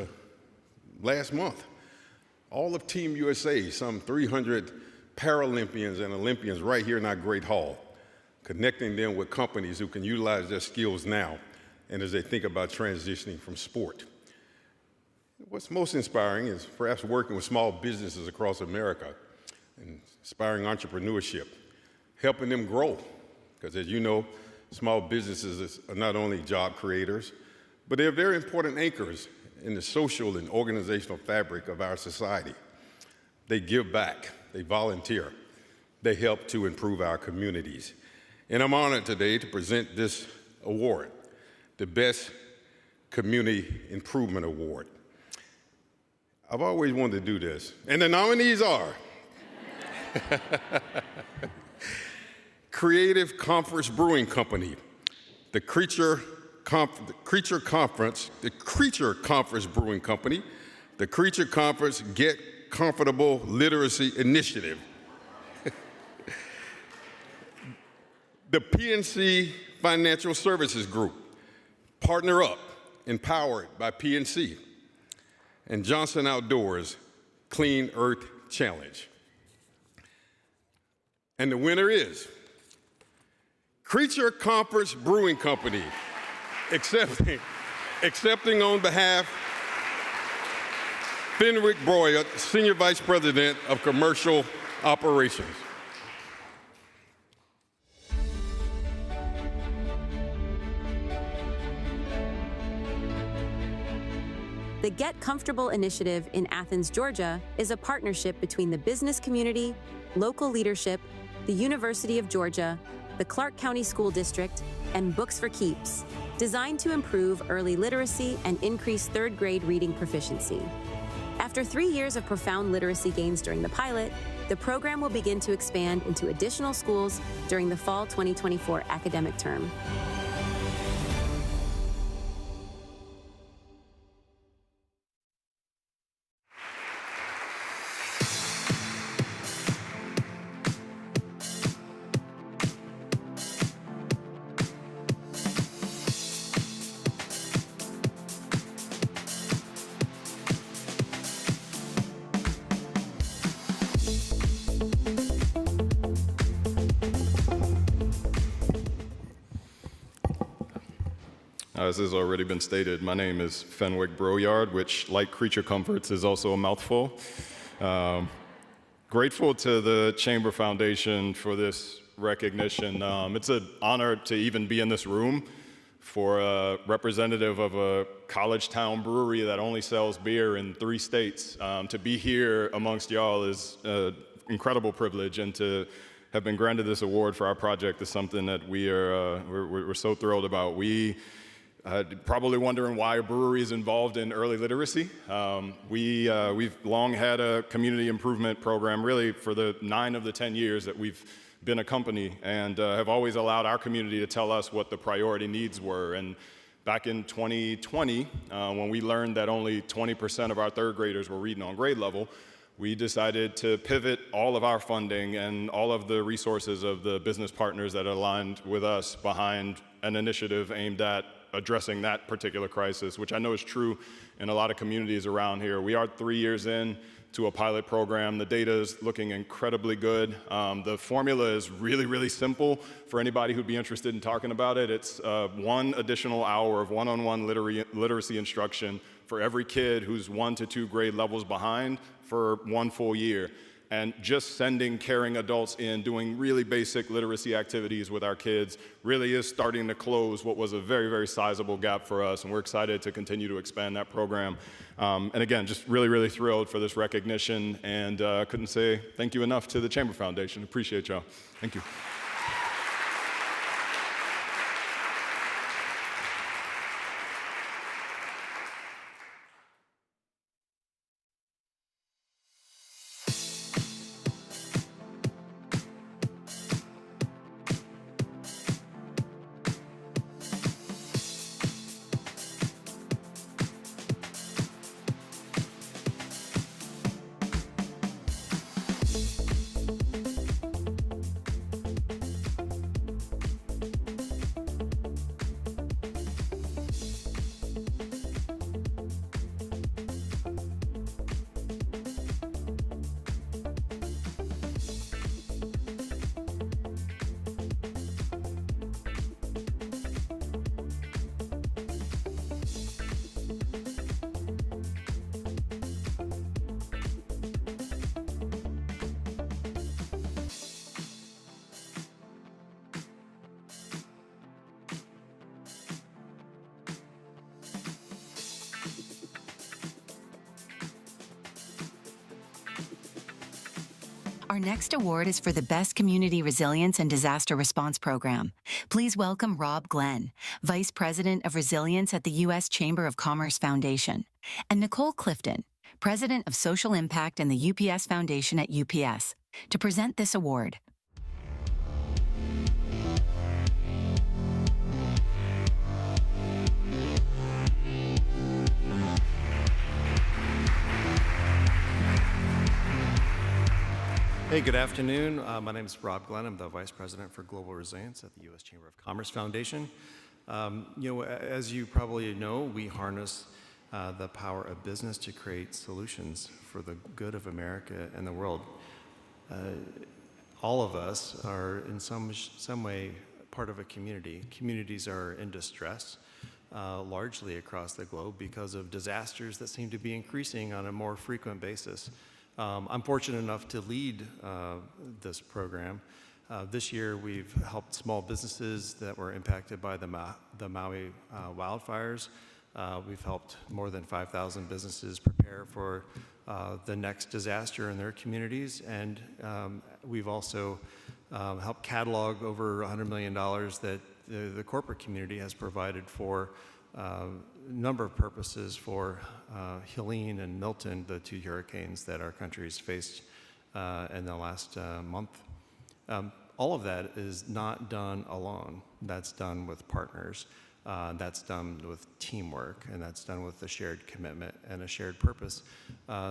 last month all of Team USA, some 300 Paralympians and Olympians right here in our Great Hall, connecting them with companies who can utilize their skills now and as they think about transitioning from sport. What's most inspiring is perhaps working with small businesses across America and inspiring entrepreneurship, helping them grow. Because as you know, small businesses are not only job creators, but they're very important anchors in the social and organizational fabric of our society. They give back, they volunteer, they help to improve our communities. And I'm honored today to present this award, the Best Community Improvement Award. I've always wanted to do this, and the nominees are Creative Conference Brewing Company, the Creature Conference Brewing Company, the Creature Conference Get Comfortable Literacy Initiative, the PNC Financial Services Group, Partner Up, empowered by PNC, and Johnson Outdoors Clean Earth Challenge. And the winner is Creature Conference Brewing Company, accepting Accepting on behalf Fenwick Broyer, Senior Vice President of Commercial Operations. The Get Comfortable initiative in Athens, Georgia, is a partnership between the business community, local leadership, the University of Georgia, the Clark County School District, and Books for Keeps, designed to improve early literacy and increase third-grade reading proficiency. After 3 years of profound literacy gains during the pilot, the program will begin to expand into additional schools during the fall 2024 academic term. As has already been stated, my name is Fenwick Broyard, which, like Creature Comforts, is also a mouthful. Grateful to the Chamber Foundation for this recognition. It's an honor to even be in this room for a representative of a college town brewery that only sells beer in 3 states. To be here amongst y'all is an incredible privilege, and to have been granted this award for our project is something that we're so thrilled about. Probably wondering why a brewery is involved in early literacy. We've long had a community improvement program, really, for the 9 of the 10 years that we've been a company, and have always allowed our community to tell us what the priority needs were. And back in 2020, when we learned that only 20% of our 3rd graders were reading on grade level, we decided to pivot all of our funding and all of the resources of the business partners that aligned with us behind an initiative aimed at addressing that particular crisis, which I know is true in a lot of communities around here. We are 3 years in to a pilot program. The data is looking incredibly good. The formula is really, really simple for anybody who'd be interested in talking about it. It's 1 additional hour of one-on-one literacy instruction for every kid who's 1 to 2 grade levels behind for 1 full year. And just sending caring adults in, doing really basic literacy activities with our kids really is starting to close what was a very, very sizable gap for us. And we're excited to continue to expand that program. And again, just really, really thrilled for this recognition. And couldn't say thank you enough to the Chamber Foundation. Appreciate y'all. Thank you. Our next award is for the Best Community Resilience and Disaster Response Program. Please welcome Rob Glenn, Vice President of Resilience at the U.S. Chamber of Commerce Foundation, and Nicole Clifton, President of Social Impact and the UPS Foundation at UPS, to present this award. Hey, good afternoon. My name is Rob Glenn. I'm the Vice President for Global Resilience at the U.S. Chamber of Commerce Foundation. As you probably know, we harness the power of business to create solutions for the good of America and the world. All of us are in some way part of a community. Communities are in distress. largely across the globe because of disasters that seem to be increasing on a more frequent basis. I'm fortunate enough to lead this program. This year, we've helped small businesses that were impacted by the Maui wildfires. We've helped more than 5,000 businesses prepare for the next disaster in their communities, and we've also helped catalog over $100 million that the corporate community has provided for a number of purposes for Helene and Milton, the two hurricanes that our country's faced in the last month. All of that is not done alone. That's done with partners. That's done with teamwork, and that's done with a shared commitment and a shared purpose.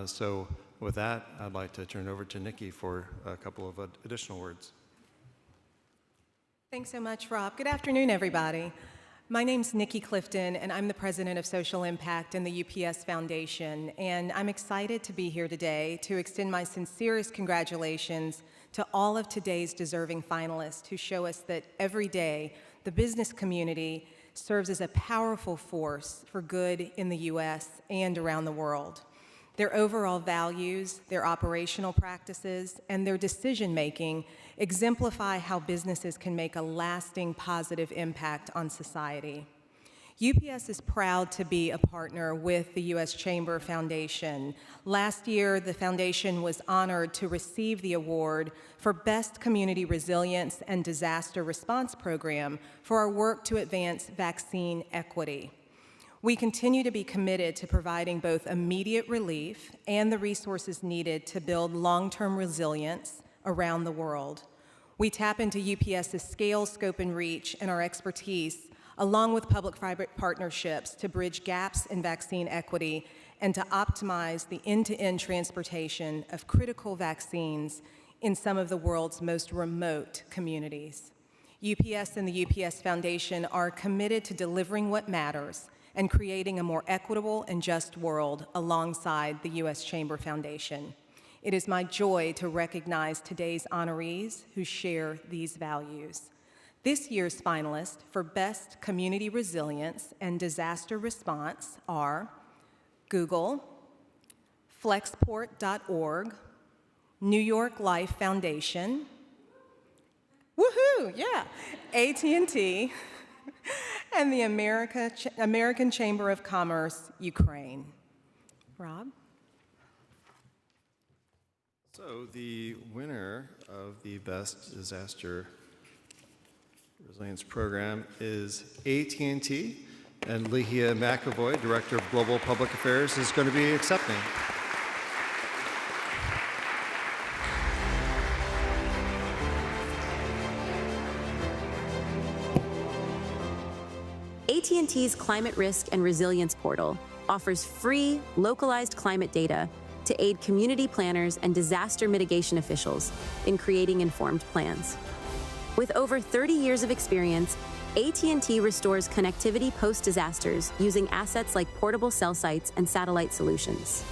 So with that, I'd like to turn it over to Nikki for a couple of additional words. Thanks so much, Rob. Good afternoon, everybody. My name's Nikki Clifton, and I'm the president of Social Impact in the UPS Foundation. And I'm excited to be here today to extend my sincerest congratulations to all of today's deserving finalists who show us that every day the business community serves as a powerful force for good in the U.S. and around the world. Their overall values, their operational practices, and their decision-making exemplify how businesses can make a lasting positive impact on society. UPS is proud to be a partner with the U.S. Chamber Foundation. Last year, the foundation was honored to receive the award for Best Community Resilience and Disaster Response Program for our work to advance vaccine equity. We continue to be committed to providing both immediate relief and the resources needed to build long-term resilience around the world. We tap into UPS's scale, scope, and reach and our expertise, along with public-private partnerships to bridge gaps in vaccine equity and to optimize the end-to-end transportation of critical vaccines in some of the world's most remote communities. UPS and the UPS Foundation are committed to delivering what matters and creating a more equitable and just world alongside the U.S. Chamber Foundation. It is my joy to recognize today's honorees who share these values. This year's finalists for Best Community Resilience and Disaster Response are Google, Flexport.org, New York Life Foundation, woohoo, yeah, AT&T, and the American Chamber of Commerce, Ukraine. Rob? So the winner of the Best Disaster Resilience Program is AT&T, and Lehia McAvoy, Director of Global Public Affairs, is going to be accepting. AT&T's Climate Risk and Resilience Portal offers free, localized climate data to aid community planners and disaster mitigation officials in creating informed plans. With over 30 years of experience, AT&T restores connectivity post-disasters using assets like portable cell sites and satellite solutions.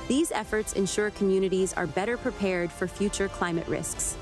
These efforts ensure communities are better prepared for future climate risks.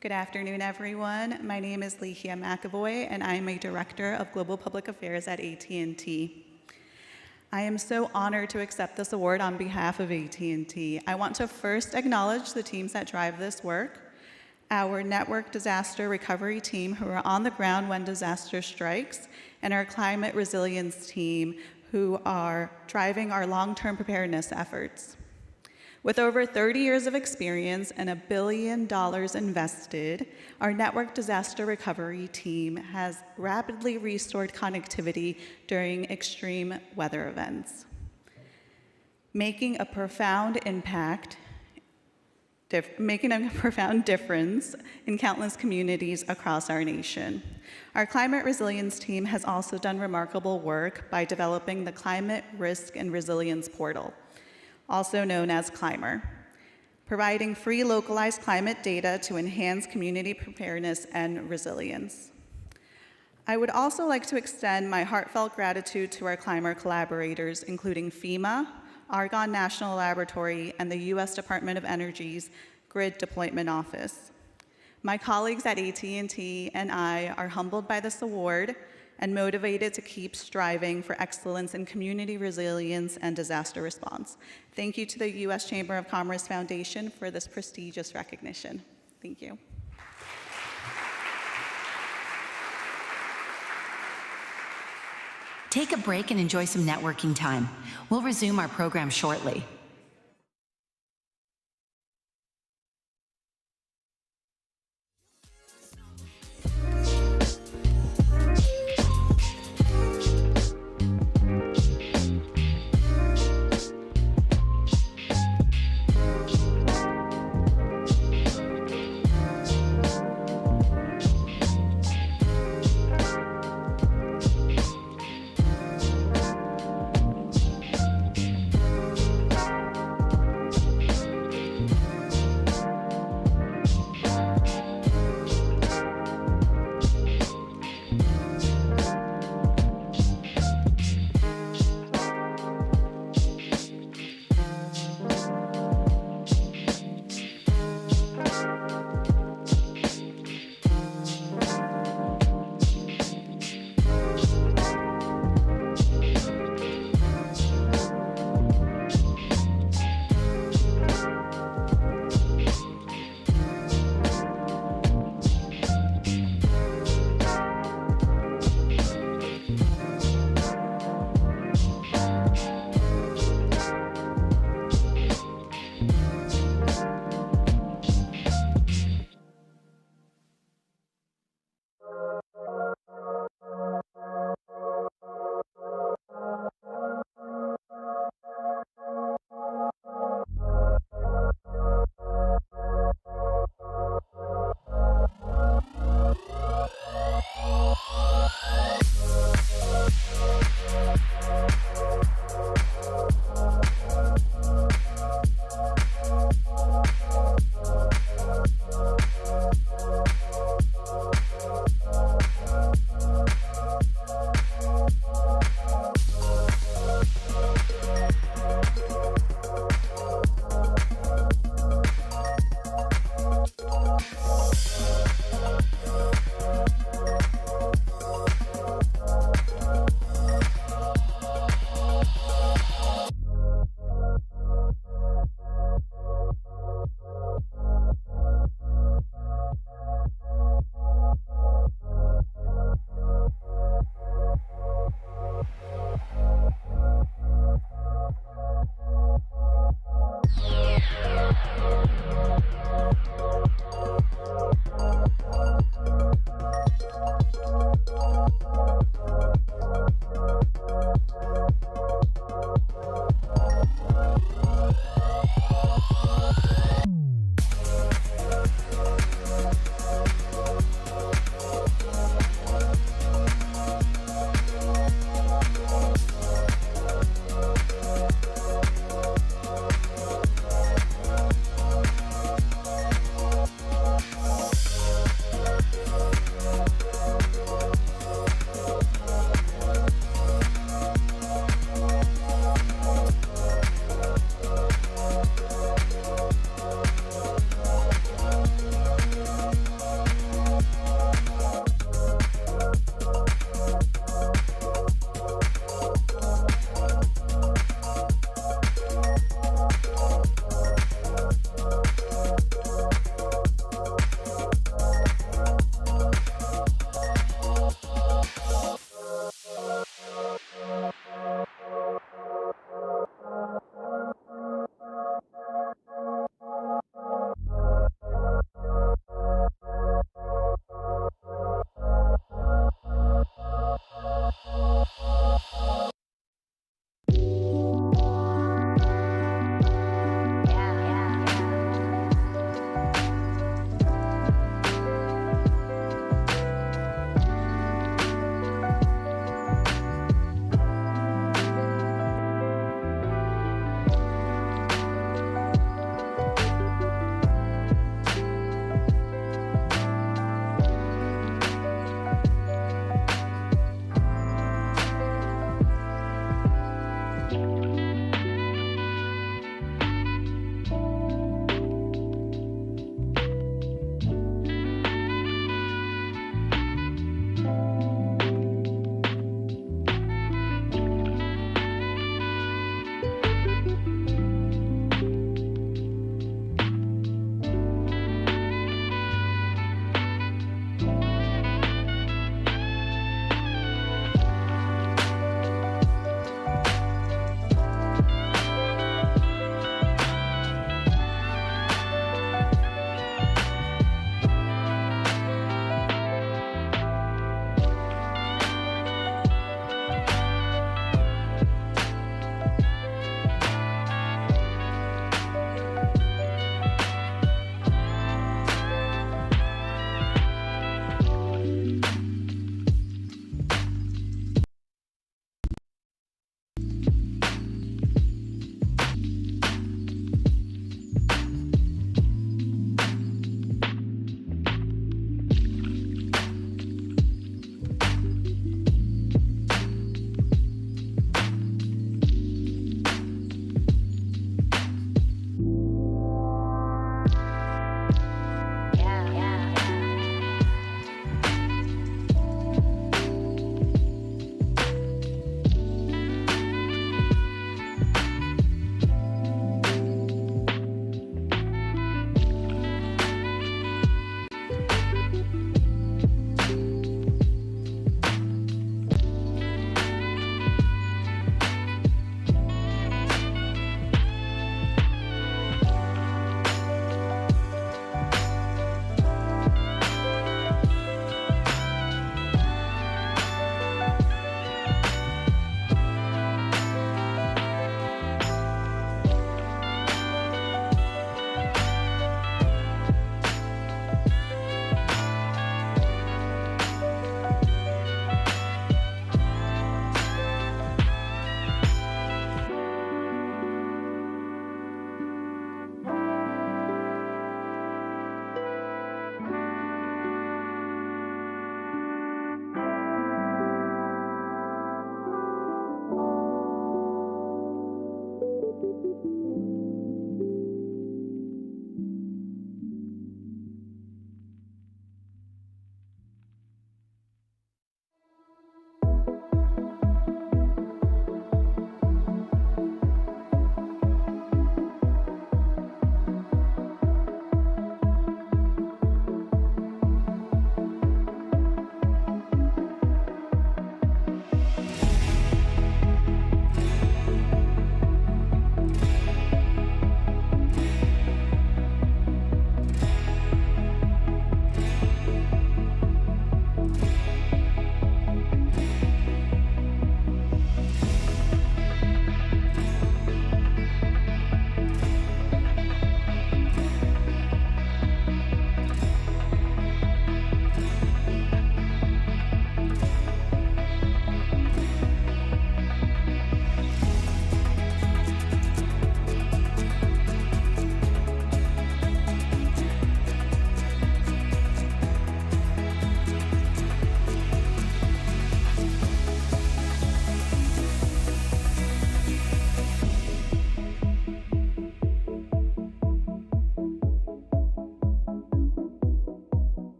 Good afternoon, everyone. My name is Lehia McAvoy, and I am a Director of Global Public Affairs at AT&T. I am so honored to accept this award on behalf of AT&T. I want to first acknowledge the teams that drive this work, our network disaster recovery team who are on the ground when disaster strikes, and our climate resilience team who are driving our long-term preparedness efforts. With over 30 years of experience and $1 billion invested, our network disaster recovery team has rapidly restored connectivity during extreme weather events, making a profound impact making a profound difference in countless communities across our nation. Our climate resilience team has also done remarkable work by developing the Climate Risk and Resilience Portal, also known as CLIMER, providing free localized climate data to enhance community preparedness and resilience. I would also like to extend my heartfelt gratitude to our CLIMER collaborators, including FEMA, Argonne National Laboratory, and the U.S. Department of Energy's Grid Deployment Office. My colleagues at AT&T and I are humbled by this award and motivated to keep striving for excellence in community resilience and disaster response. Thank you to the U.S. Chamber of Commerce Foundation for this prestigious recognition. Thank you. Take a break and enjoy some networking time. We'll resume our program shortly.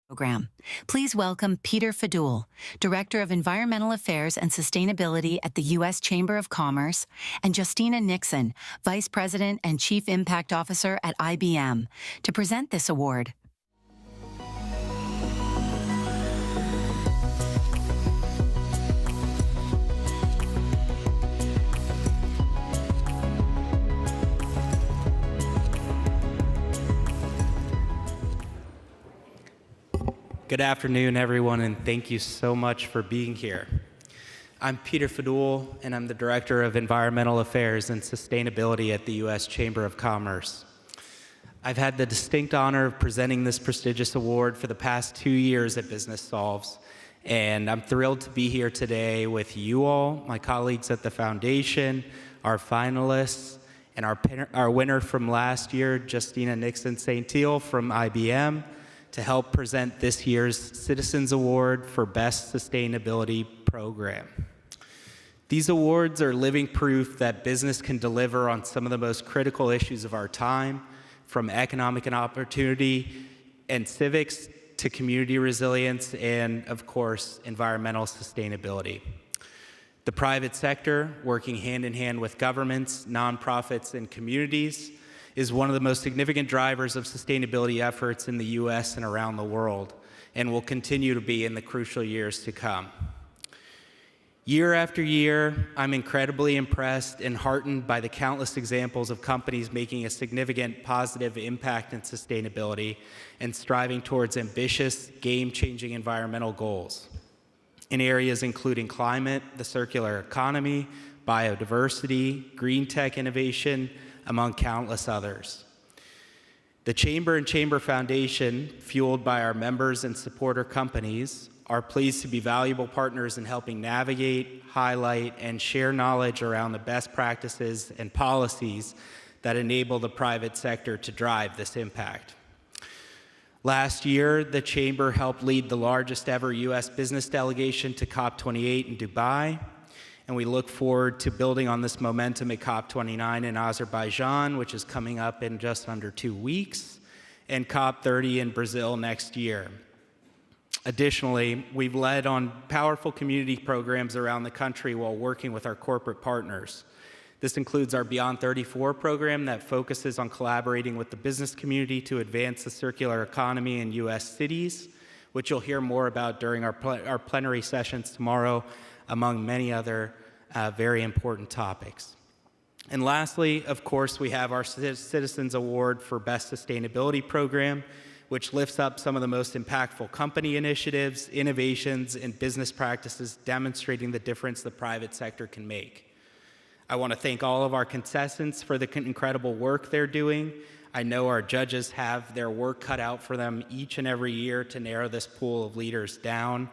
Program. Please welcome Peter Fadul, Director of Environmental Affairs and Sustainability at the U.S. Chamber of Commerce, and Justina Nixon, Vice President and Chief Impact Officer at IBM, to present this award. Good afternoon, everyone, and thank you so much for being here. I'm Peter Fadul, and I'm the Director of Environmental Affairs and Sustainability at the U.S. Chamber of Commerce. I've had the distinct honor of presenting this prestigious award for the past 2 years at Business Solves, and I'm thrilled to be here today with you all, my colleagues at the Foundation, our finalists, and our winner from last year, Justina Nixon Saint-Thiel from IBM, to help present this year's Citizens Award for Best Sustainability Program. These awards are living proof that business can deliver on some of the most critical issues of our time, from economic and opportunity and civics to community resilience and, of course, environmental sustainability. The private sector, working hand in hand with governments, nonprofits, and communities, is one of the most significant drivers of sustainability efforts in the U.S. and around the world, and will continue to be in the crucial years to come. Year after year, I'm incredibly impressed and heartened by the countless examples of companies making a significant positive impact in sustainability and striving towards ambitious, game-changing environmental goals in areas including climate, the circular economy, biodiversity, green tech innovation, among countless others. The Chamber and Chamber Foundation, fueled by our members and supporter companies, are pleased to be valuable partners in helping navigate, highlight, and share knowledge around the best practices and policies that enable the private sector to drive this impact. Last year, the Chamber helped lead the largest ever U.S. business delegation to COP28 in Dubai, and we look forward to building on this momentum at COP29 in Azerbaijan, which is coming up in just under 2 weeks, and COP30 in Brazil next year. Additionally, we've led on powerful community programs around the country while working with our corporate partners. This includes our Beyond 34 program that focuses on collaborating with the business community to advance the circular economy in U.S. cities, which you'll hear more about during our plenary sessions tomorrow, among many other very important topics. And lastly, of course, we have our Citizens Award for Best Sustainability Program, which lifts up some of the most impactful company initiatives, innovations, and business practices demonstrating the difference the private sector can make. I want to thank all of our contestants for the incredible work they're doing. I know our judges have their work cut out for them each and every year to narrow this pool of leaders down.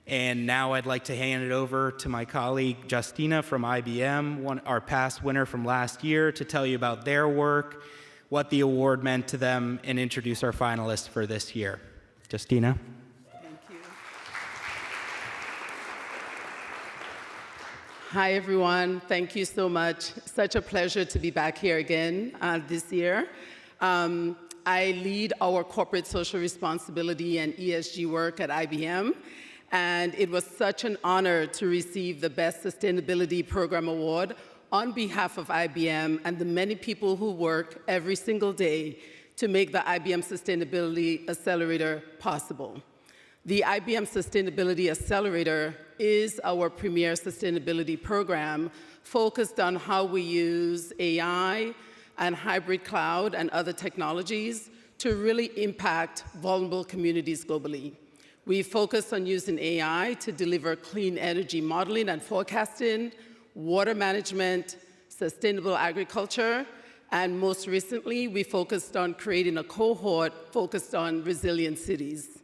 And now I'd like to hand it over to my colleague Justina from IBM, our past winner from last year, to tell you about their work, what the award meant to them, and introduce our finalists for this year. Justina. Thank you. Hi, everyone. Thank you so much. Such a pleasure to be back here again this year. I lead our corporate social responsibility and ESG work at IBM. And it was such an honor to receive the Best Sustainability Program Award on behalf of IBM and the many people who work every single day to make the IBM Sustainability Accelerator possible. The IBM Sustainability Accelerator is our premier sustainability program focused on how we use AI and hybrid cloud and other technologies to really impact vulnerable communities globally. We focus on using AI to deliver clean energy modeling and forecasting, water management, sustainable agriculture, and most recently, we focused on creating a cohort focused on resilient cities.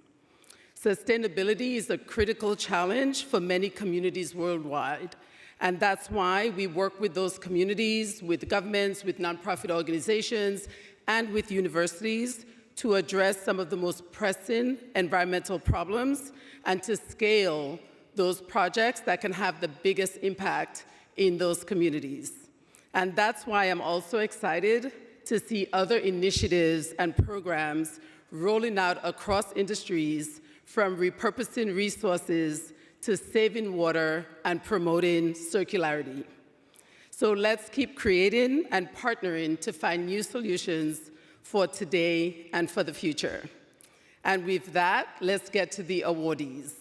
Sustainability is a critical challenge for many communities worldwide. And that's why we work with those communities, with governments, with nonprofit organizations, and with universities to address some of the most pressing environmental problems and to scale those projects that can have the biggest impact in those communities. And that's why I'm also excited to see other initiatives and programs rolling out across industries, from repurposing resources to saving water and promoting circularity. So let's keep creating and partnering to find new solutions for today and for the future. And with that, let's get to the awardees.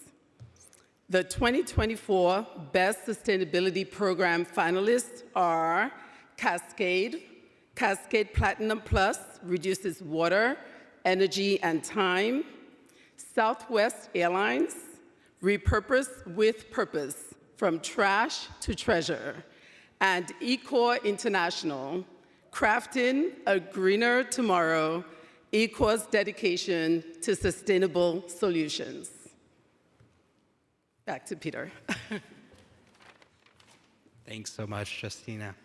The 2024 Best Sustainability Program finalists are Cascade. Cascade Platinum Plus reduces water, energy, and time. Southwest Airlines, Repurpose with Purpose, from trash to treasure. And Ecor International, Crafting a Greener Tomorrow, Ecor's dedication to sustainable solutions. Back to Peter. Thanks so much, Justina.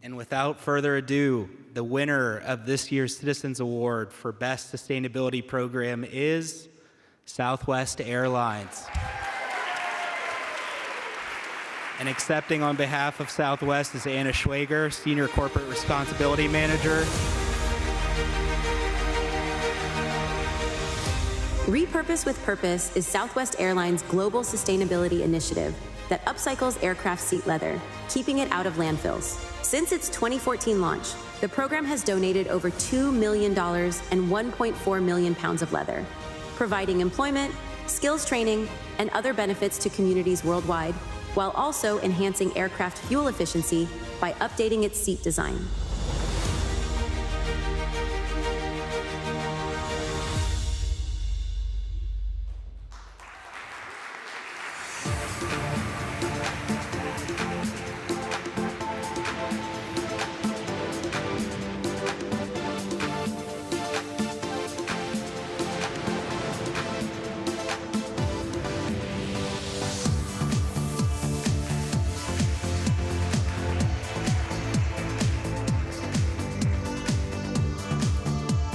And without further ado, the winner of this year's Citizens Award for Best Sustainability Program is Southwest Airlines. And accepting on behalf of Southwest is Anna Schwager, Senior Corporate Responsibility Manager. Repurpose with Purpose is Southwest Airlines' global sustainability initiative that upcycles aircraft seat leather, keeping it out of landfills. Since its 2014 launch, the program has donated over $2 million and 1.4 million pounds of leather, providing employment, skills training, and other benefits to communities worldwide, while also enhancing aircraft fuel efficiency by updating its seat design.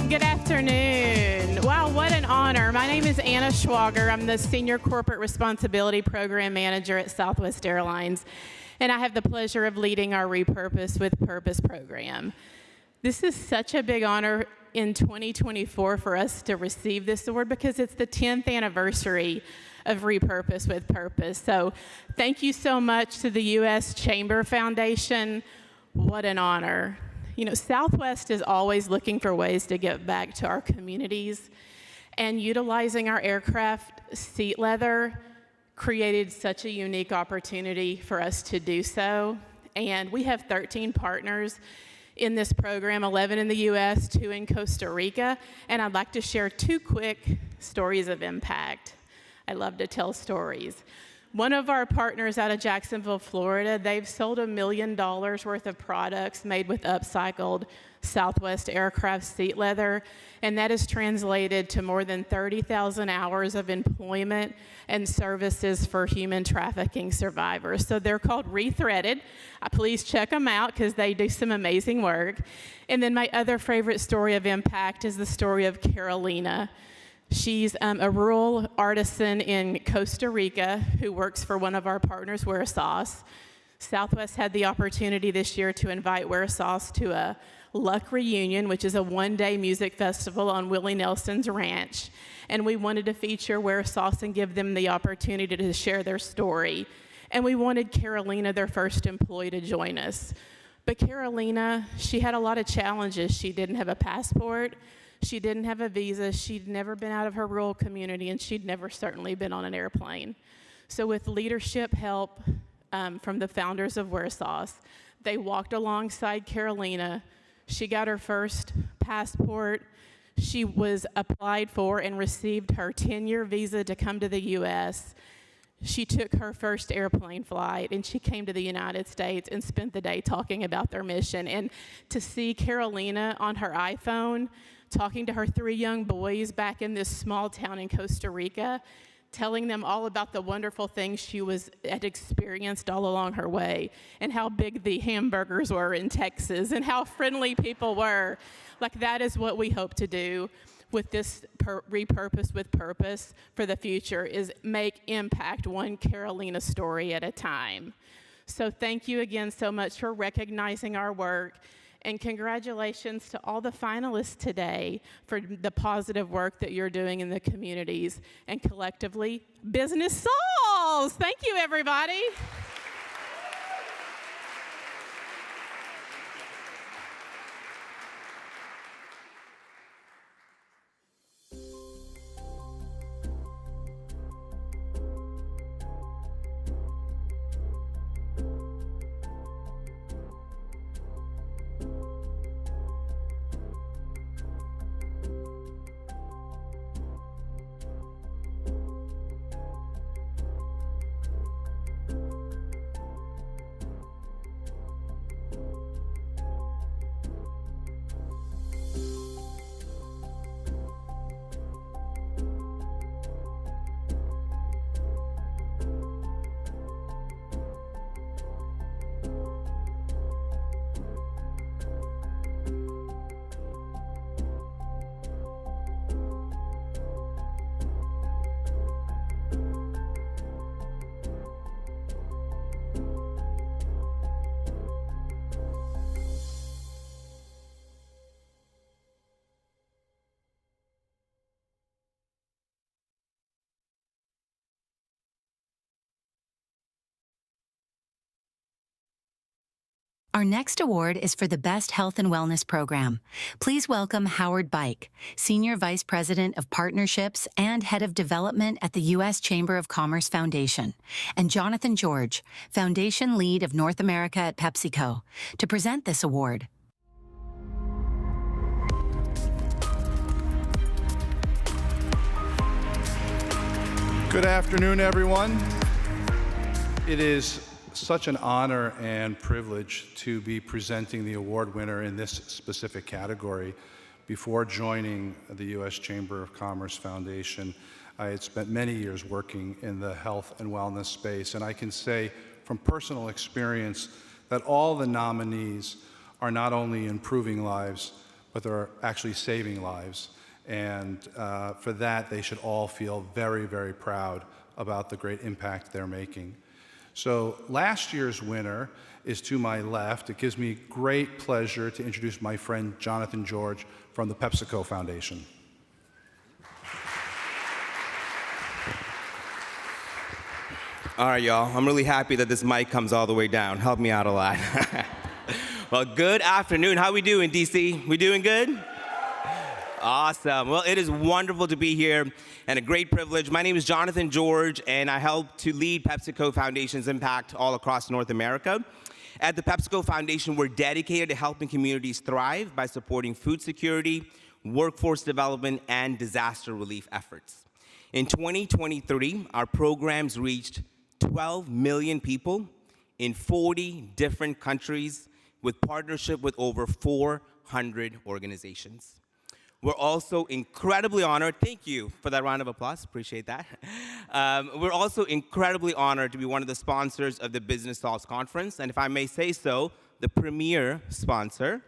Good afternoon. Wow, what an honor. My name is Anna Schwager. I'm the Senior Corporate Responsibility Program Manager at Southwest Airlines, and I have the pleasure of leading our Repurpose with Purpose program. This is such a big honor in 2024 for us to receive this award because it's the 10th anniversary of Repurpose with Purpose. So thank you so much to the U.S. Chamber Foundation. What an honor. You know, Southwest is always looking for ways to give back to our communities, and utilizing our aircraft seat leather created such a unique opportunity for us to do so. And we have 13 partners in this program, 11 in the U.S., 2 in Costa Rica, and I'd like to share 2 quick stories of impact. I love to tell stories. One of our partners out of Jacksonville, Florida, they've sold $1 million worth of products made with upcycled Southwest aircraft seat leather, and that is translated to more than 30,000 hours of employment and services for human trafficking survivors. So they're called Rethreaded. Please check them out because they do some amazing work. And then my other favorite story of impact is the story of Carolina. She's a rural artisan in Costa Rica who works for one of our partners, Wear Sauce. Southwest had the opportunity this year to invite Wear Sauce to a Luck Reunion, which is a one-day music festival on Willie Nelson's ranch. And we wanted to feature Wear Sauce and give them the opportunity to share their story. And we wanted Carolina, their first employee, to join us. But Carolina, she had a lot of challenges. She didn't have a passport. She didn't have a visa. She'd never been out of her rural community, and she'd never certainly been on an airplane. So with leadership help from the founders of Wear Sauce, they walked alongside Carolina. She got her first passport. She was applied for and received her 10-year visa to come to the U.S. she took her first airplane flight and she came to the United States and spent the day talking about their mission. And to see Carolina on her iPhone talking to her 3 young boys back in this small town in Costa Rica, telling them all about the wonderful things she had experienced all along her way, and how big the hamburgers were in Texas, and how friendly people were. Like, that is what we hope to do with this Repurpose with Purpose for the future, is make impact one Carolina story at a time. So thank you again so much for recognizing our work. And congratulations to all the finalists today for the positive work that you're doing in the communities. And collectively, business solves. Thank you, everybody. Our next award is for the Best Health and Wellness Program. Please welcome Howard Bike, Senior Vice President of Partnerships and Head of Development at the U.S. Chamber of Commerce Foundation, and Jonathan George, Foundation Lead of North America at PepsiCo, to present this award. Good afternoon, everyone. It is such an honor and privilege to be presenting the award winner in this specific category. Before joining the U.S. Chamber of Commerce Foundation, I had spent many years working in the health and wellness space, and I can say from personal experience that all the nominees are not only improving lives, but they're actually saving lives. And for that, they should all feel very, very proud about the great impact they're making. So last year's winner is to my left. It gives me great pleasure to introduce my friend Jonathan George from the PepsiCo Foundation. All right, y'all. I'm really happy that this mic comes all the way down. Helped me out a lot. Well, good afternoon. How we doing, DC? We doing good? Awesome. Well, it is wonderful to be here and a great privilege. My name is Jonathan George, and I help to lead PepsiCo Foundation's impact all across North America. At the PepsiCo Foundation, we're dedicated to helping communities thrive by supporting food security, workforce development, and disaster relief efforts. In 2023, our programs reached 12 million people in 40 different countries with partnership with over 400 organizations. We're also incredibly honored, thank you for that round of applause, appreciate that. We're also incredibly honored to be one of the sponsors of the Business Solves Conference, and if I may say so, the premier sponsor.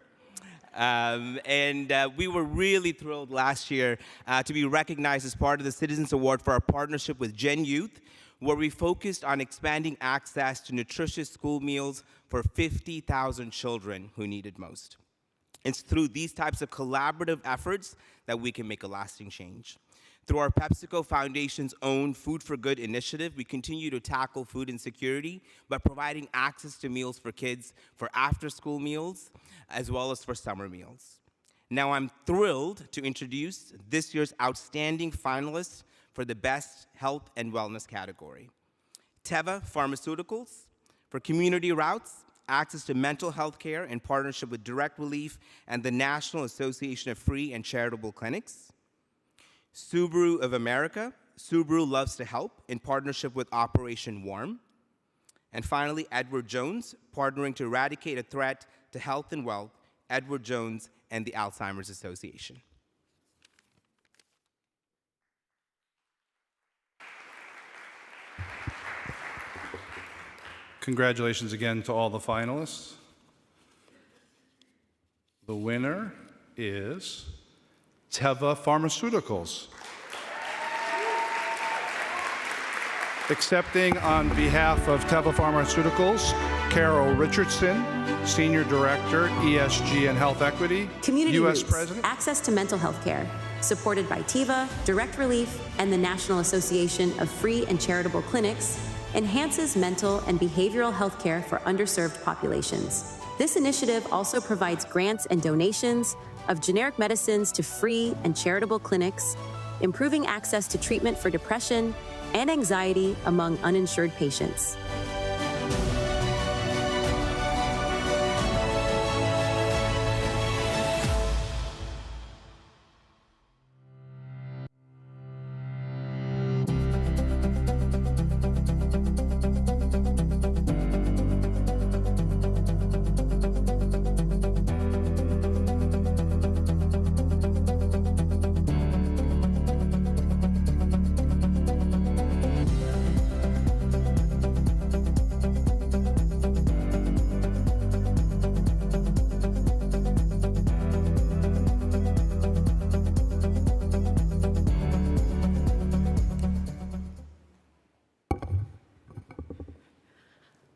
We were really thrilled last year to be recognized as part of the Citizens Award for our partnership with Gen Youth, where we focused on expanding access to nutritious school meals for 50,000 children who need it most. It's through these types of collaborative efforts that we can make a lasting change. Through our PepsiCo Foundation's own Food for Good initiative, we continue to tackle food insecurity by providing access to meals for kids for after-school meals, as well as for summer meals. Now I'm thrilled to introduce this year's outstanding finalists for the Best Health and Wellness category. Teva Pharmaceuticals for community routes, access to mental health care in partnership with Direct Relief and the National Association of Free and Charitable Clinics. Subaru of America, Subaru Loves to Help in partnership with Operation Warm. And finally, Edward Jones, partnering to eradicate a threat to health and wealth, Edward Jones and the Alzheimer's Association. Congratulations again to all the finalists. The winner is Teva Pharmaceuticals. Accepting on behalf of Teva Pharmaceuticals, Carol Richardson, Senior Director, ESG and Health Equity, Community U.S. Roots, President. access to mental health care, supported by TEVA, Direct Relief, and the National Association of Free and Charitable Clinics, enhances mental and behavioral health care for underserved populations. This initiative also provides grants and donations of generic medicines to free and charitable clinics, improving access to treatment for depression and anxiety among uninsured patients.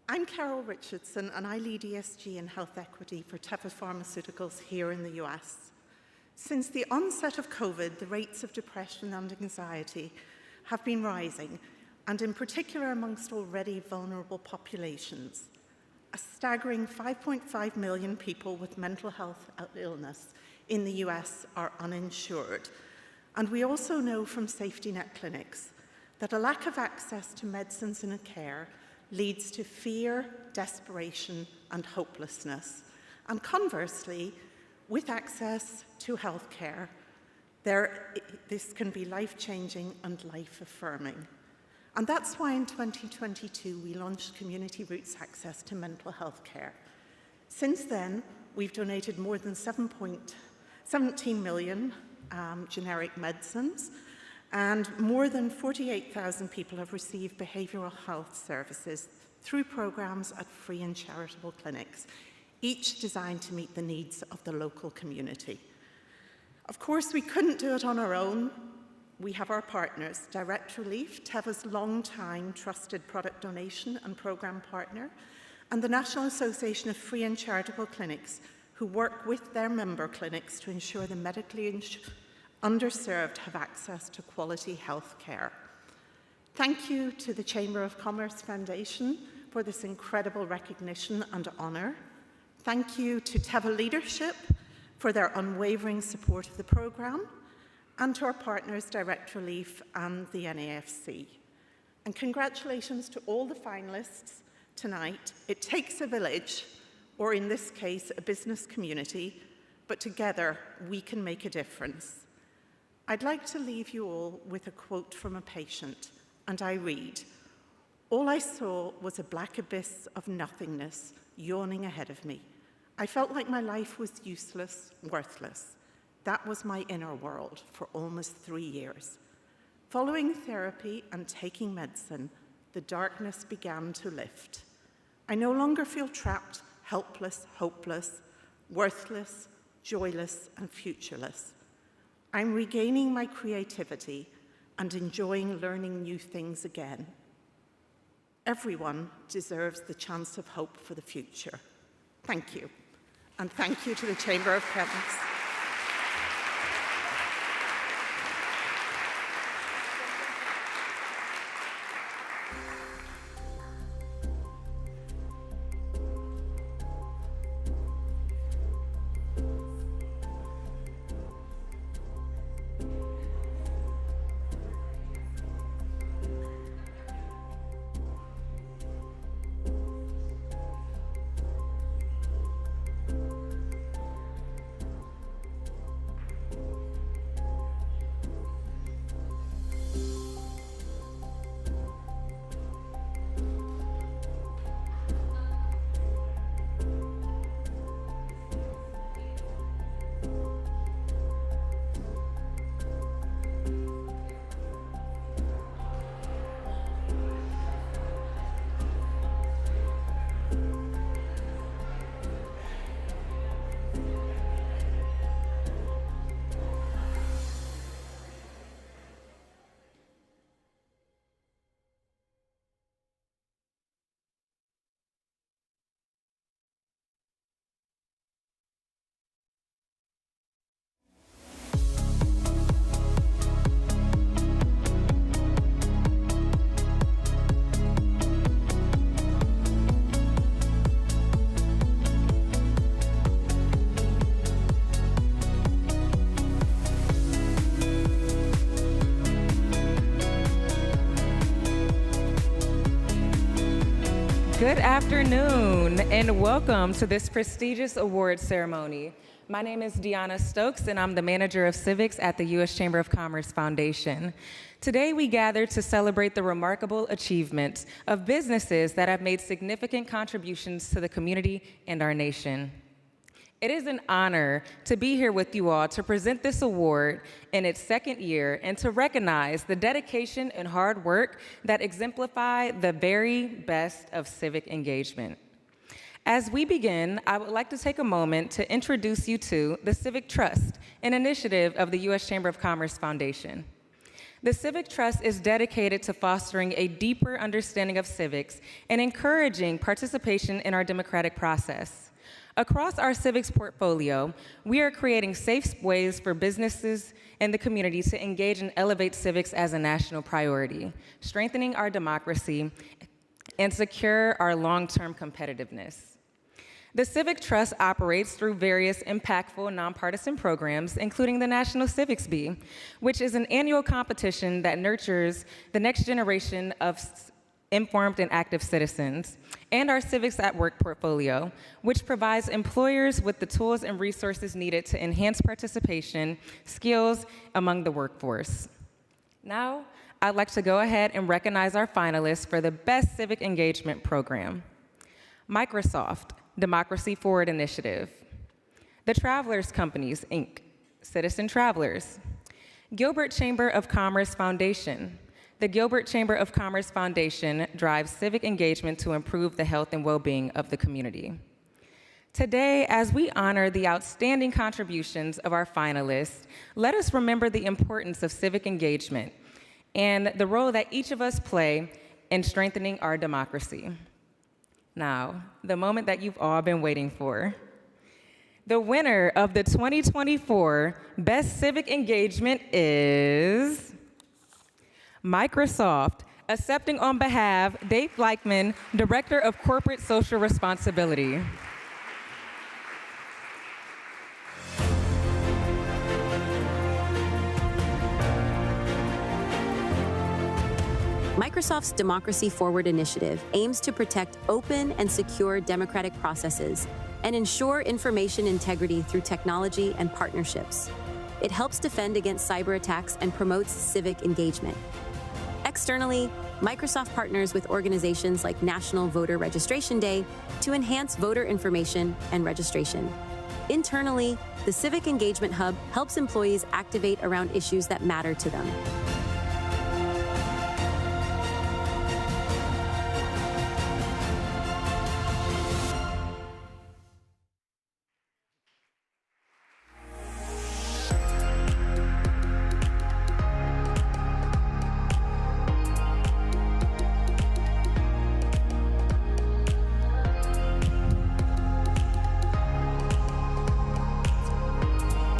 I'm Carol Richardson, and I lead ESG and Health Equity for Teva Pharmaceuticals here in the US. Since the onset of COVID, the rates of depression and anxiety have been rising, and in particular amongst already vulnerable populations. A staggering 5.5 million people with mental health illness in the US are uninsured. And we also know from safety net clinics that a lack of access to medicines and care leads to fear, desperation, and hopelessness. And conversely, with access to healthcare, this can be life-changing and life-affirming. And that's why in 2022, we launched Community Roots Access to Mental Health Care. Since then, we've donated more than 17 million generic medicines, and more than 48,000 people have received behavioral health services through programs at free and charitable clinics, each designed to meet the needs of the local community. Of course, we couldn't do it on our own. We have our partners, Direct Relief, Teva's long-time trusted product donation and program partner, and the National Association of Free and Charitable Clinics, who work with their member clinics to ensure the medically underserved have access to quality health care. Thank you to the Chamber of Commerce Foundation for this incredible recognition and honor. Thank you to Teva leadership for their unwavering support of the program, and to our partners, Direct Relief and the NAFC. And congratulations to all the finalists tonight. It takes a village, or in this case, a business community, but together we can make a difference. I'd like to leave you all with a quote from a patient, and I read, "All I saw was a black abyss of nothingness yawning ahead of me. I felt like my life was useless, worthless. That was my inner world for almost 3 years. Following therapy and taking medicine, the darkness began to lift. I no longer feel trapped, helpless, hopeless, worthless, joyless, and futureless. I'm regaining my creativity and enjoying learning new things again. Everyone deserves the chance of hope for the future. Thank you. And thank you to the Chamber of Commerce." Good afternoon, and welcome to this prestigious award ceremony. My name is Deanna Stokes, and I'm the manager of Civics at the U.S. Chamber of Commerce Foundation. Today, we gather to celebrate the remarkable achievements of businesses that have made significant contributions to the community and our nation. It is an honor to be here with you all to present this award in its second year and to recognize the dedication and hard work that exemplify the very best of civic engagement. As we begin, I would like to take a moment to introduce you to the Civic Trust, an initiative of the U.S. Chamber of Commerce Foundation. The Civic Trust is dedicated to fostering a deeper understanding of civics and encouraging participation in our democratic process. Across our civics portfolio, we are creating safe ways for businesses and the community to engage and elevate civics as a national priority, strengthening our democracy and secure our long-term competitiveness. The Civic Trust operates through various impactful nonpartisan programs, including the National Civics Bee, which is an annual competition that nurtures the next generation of informed and active citizens, and our Civics at Work portfolio, which provides employers with the tools and resources needed to enhance participation skills among the workforce. Now, I'd like to go ahead and recognize our finalists for the Best Civic Engagement Program. Microsoft, Democracy Forward Initiative. The Travelers Companies, Inc., Citizen Travelers. Gilbert Chamber of Commerce Foundation. The Gilbert Chamber of Commerce Foundation drives civic engagement to improve the health and well-being of the community. Today, as we honor the outstanding contributions of our finalists, let us remember the importance of civic engagement and the role that each of us play in strengthening our democracy. Now, the moment that you've all been waiting for. The winner of the 2024 Best Civic Engagement is Microsoft, accepting on behalf Dave Leichman, Director of Corporate Social Responsibility. Microsoft's Democracy Forward initiative aims to protect open and secure democratic processes and ensure information integrity through technology and partnerships. It helps defend against cyber attacks and promotes civic engagement. Externally, Microsoft partners with organizations like National Voter Registration Day to enhance voter information and registration. Internally, the Civic Engagement Hub helps employees activate around issues that matter to them.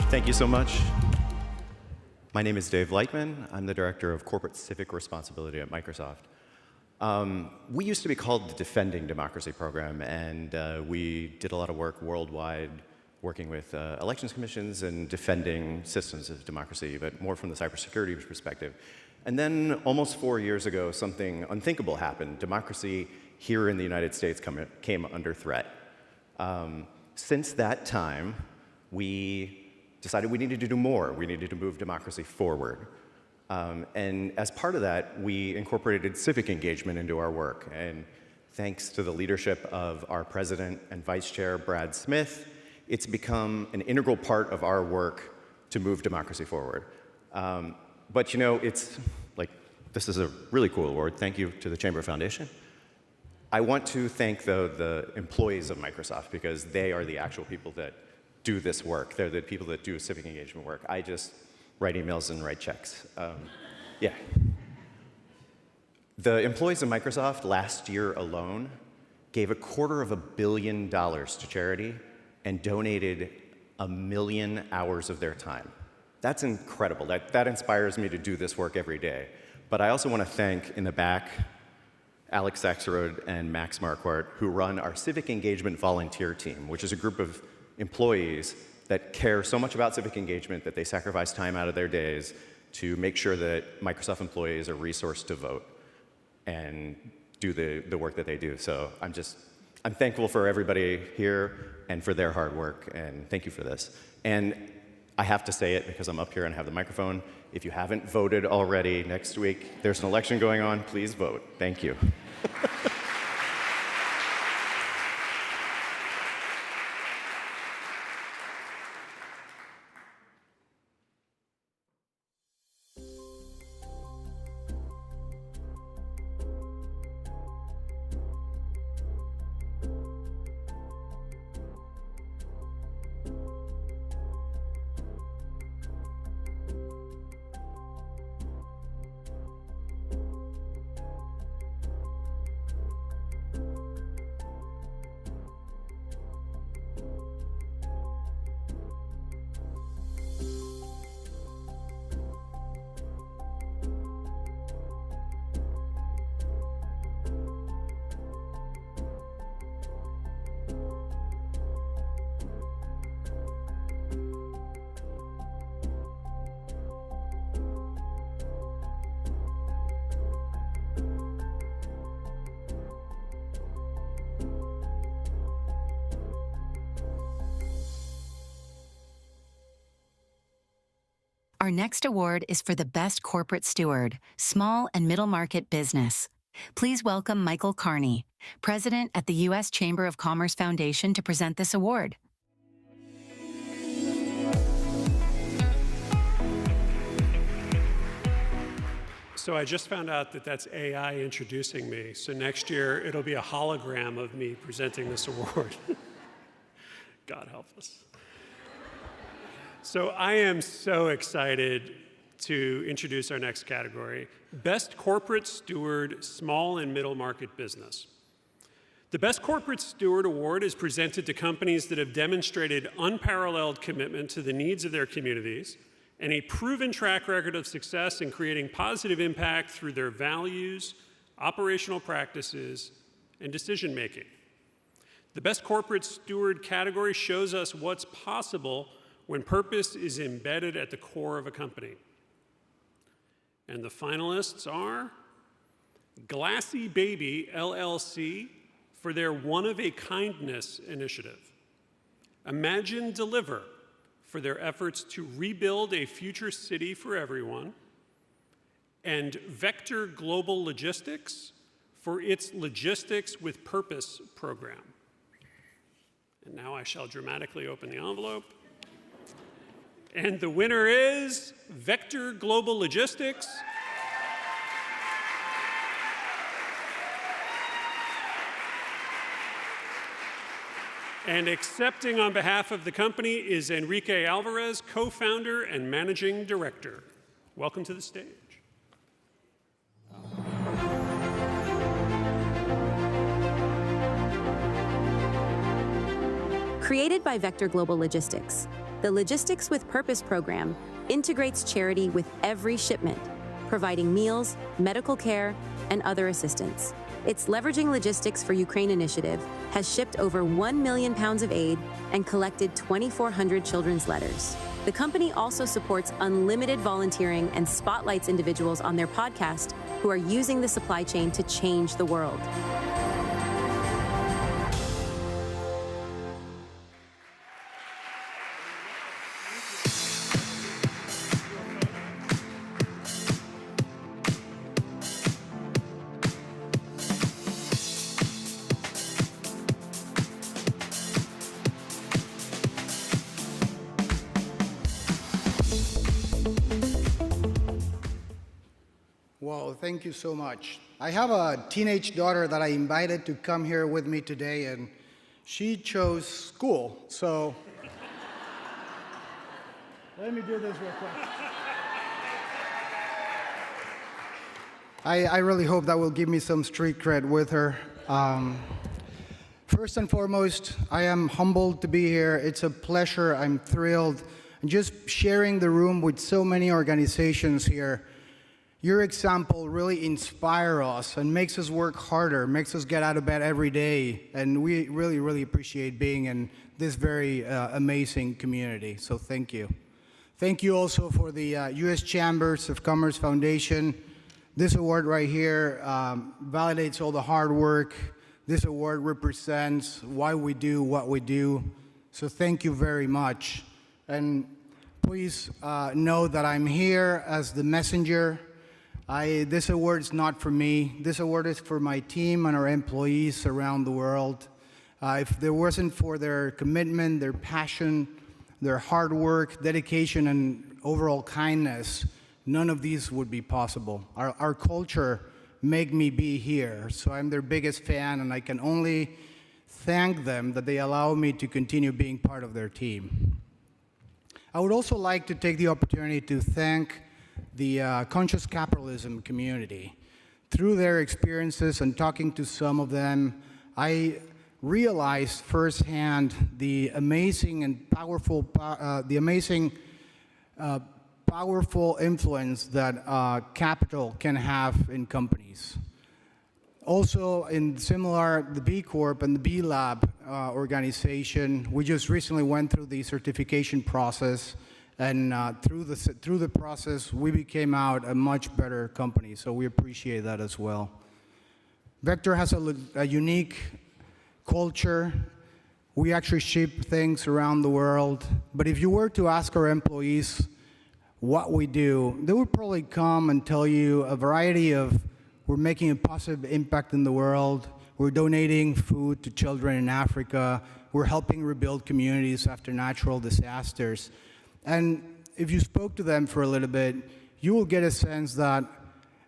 Thank you so much. My name is Dave Leichman. I'm the Director of Corporate Civic Responsibility at Microsoft. We used to be called the Defending Democracy Program, and we did a lot of work worldwide working with elections commissions and defending systems of democracy, but more from the cybersecurity perspective. And then almost 4 years ago, something unthinkable happened. Democracy here in the United States came under threat. Since that time, we decided we needed to do more. We needed to move democracy forward. And as part of that, we incorporated civic engagement into our work. And thanks to the leadership of our president and vice chair, Brad Smith, it's become an integral part of our work to move democracy forward. But you know, it's like, this is a really cool award. Thank you to the Chamber Foundation. I want to thank, though, the employees of Microsoft, because they are the actual people that do this work. They're the people that do civic engagement work. I just write emails and write checks. Yeah. The employees of Microsoft last year alone gave $250 million to charity and donated 1 million hours of their time. That's incredible. That inspires me to do this work every day. But I also want to thank, in the back, Alex Saxerode and Max Marquardt, who run our Civic Engagement Volunteer Team, which is a group of employees that care so much about civic engagement that they sacrifice time out of their days to make sure that Microsoft employees are resourced to vote. And do the work that they do. So I'm thankful for everybody here and for their hard work, and thank you for this. And I have to say it because I'm up here and I have the microphone. If you haven't voted already, next week there's an election going on, please vote. Thank you. Our next award is for the Best Corporate Steward, Small and Middle Market Business. Please welcome Michael Carney, President at the U.S. Chamber of Commerce Foundation, to present this award. So I just found out that that's AI introducing me. So next year, it'll be a hologram of me presenting this award. God help us. So I am so excited to introduce our next category, Best Corporate Steward, Small and Middle Market Business. The Best Corporate Steward Award is presented to companies that have demonstrated unparalleled commitment to the needs of their communities and a proven track record of success in creating positive impact through their values, operational practices, and decision-making. The Best Corporate Steward category shows us what's possible when purpose is embedded at the core of a company. And the finalists are Glassy Baby LLC for their One-of-a-Kindness initiative, Imagine Deliver for their efforts to rebuild a future city for everyone, and Vector Global Logistics for its Logistics with Purpose program. And now I shall dramatically open the envelope. And the winner is Vector Global Logistics. And accepting on behalf of the company is Enrique Alvarez, co-founder and managing director. Welcome to the stage. Created by Vector Global Logistics, the Logistics with Purpose program integrates charity with every shipment, providing meals, medical care, and other assistance. Its Leveraging Logistics for Ukraine initiative has shipped over 1 million pounds of aid and collected 2,400 children's letters. The company also supports unlimited volunteering and spotlights individuals on their podcast who are using the supply chain to change the world. Well, thank you so much. I have a teenage daughter that I invited to come here with me today, and she chose school. So let me do this real quick. I really hope that will give me some street cred with her. First and foremost, I am humbled to be here. It's a pleasure. I'm thrilled. And just sharing the room with so many organizations here. Your example really inspires us and makes us work harder, makes us get out of bed every day. And we really, really appreciate being in this very amazing community. So thank you. Thank you also for the U.S. Chambers of Commerce Foundation. This award right here validates all the hard work. This award represents why we do what we do. So thank you very much. And please know that I'm here as the messenger. This award is not for me. This award is for my team and our employees around the world. If there wasn't for their commitment, their passion, their hard work, dedication, and overall kindness, none of these would be possible. Our culture made me be here, so I'm their biggest fan, and I can only thank them that they allow me to continue being part of their team. I would also like to take the opportunity to thank the conscious capitalism community. Through their experiences and talking to some of them, I realized firsthand the amazing and powerful, powerful influence that capital can have in companies. Also, in similar, the B Corp and the B Lab organization, we just recently went through the certification process, and through the process, we became out a much better company. So we appreciate that as well. Vector has a unique culture. We actually ship things around the world. But if you were to ask our employees what we do, they would probably come and tell you a variety of, we're making a positive impact in the world, we're donating food to children in Africa, we're helping rebuild communities after natural disasters. And if you spoke to them for a little bit, you will get a sense that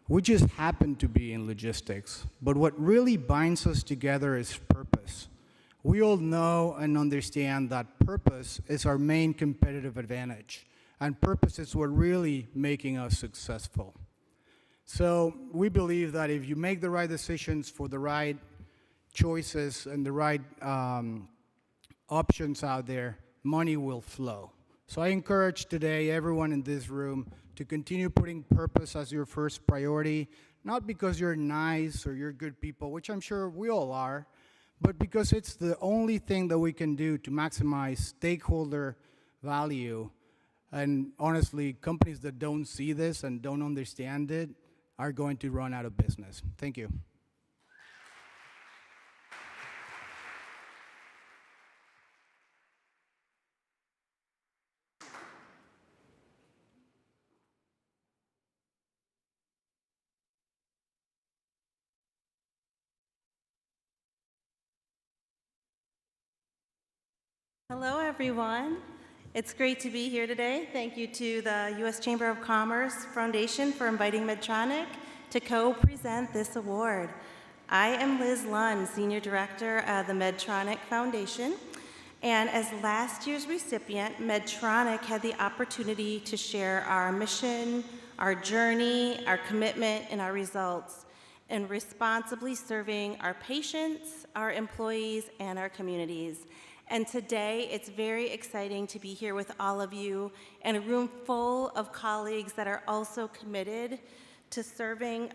we just happen to be in logistics. But what really binds us together is purpose. We all know and understand that purpose is our main competitive advantage. And purpose is what really making us successful. So we believe that if you make the right decisions for the right choices and the right options out there, money will flow. So I encourage today everyone in this room to continue putting purpose as your first priority, not because you're nice or you're good people, which I'm sure we all are, but because it's the only thing that we can do to maximize stakeholder value. And honestly, companies that don't see this and don't understand it are going to run out of business. Thank you. Hello, everyone. It's great to be here today. Thank you to the U.S. Chamber of Commerce Foundation for inviting Medtronic to co-present this award. I am Liz Lunn, Senior Director of the Medtronic Foundation, and as last year's recipient, Medtronic had the opportunity to share our mission, our journey, our commitment, and our results in responsibly serving our patients, our employees, and our communities. And today, it's very exciting to be here with all of you in a room full of colleagues that are also committed to serving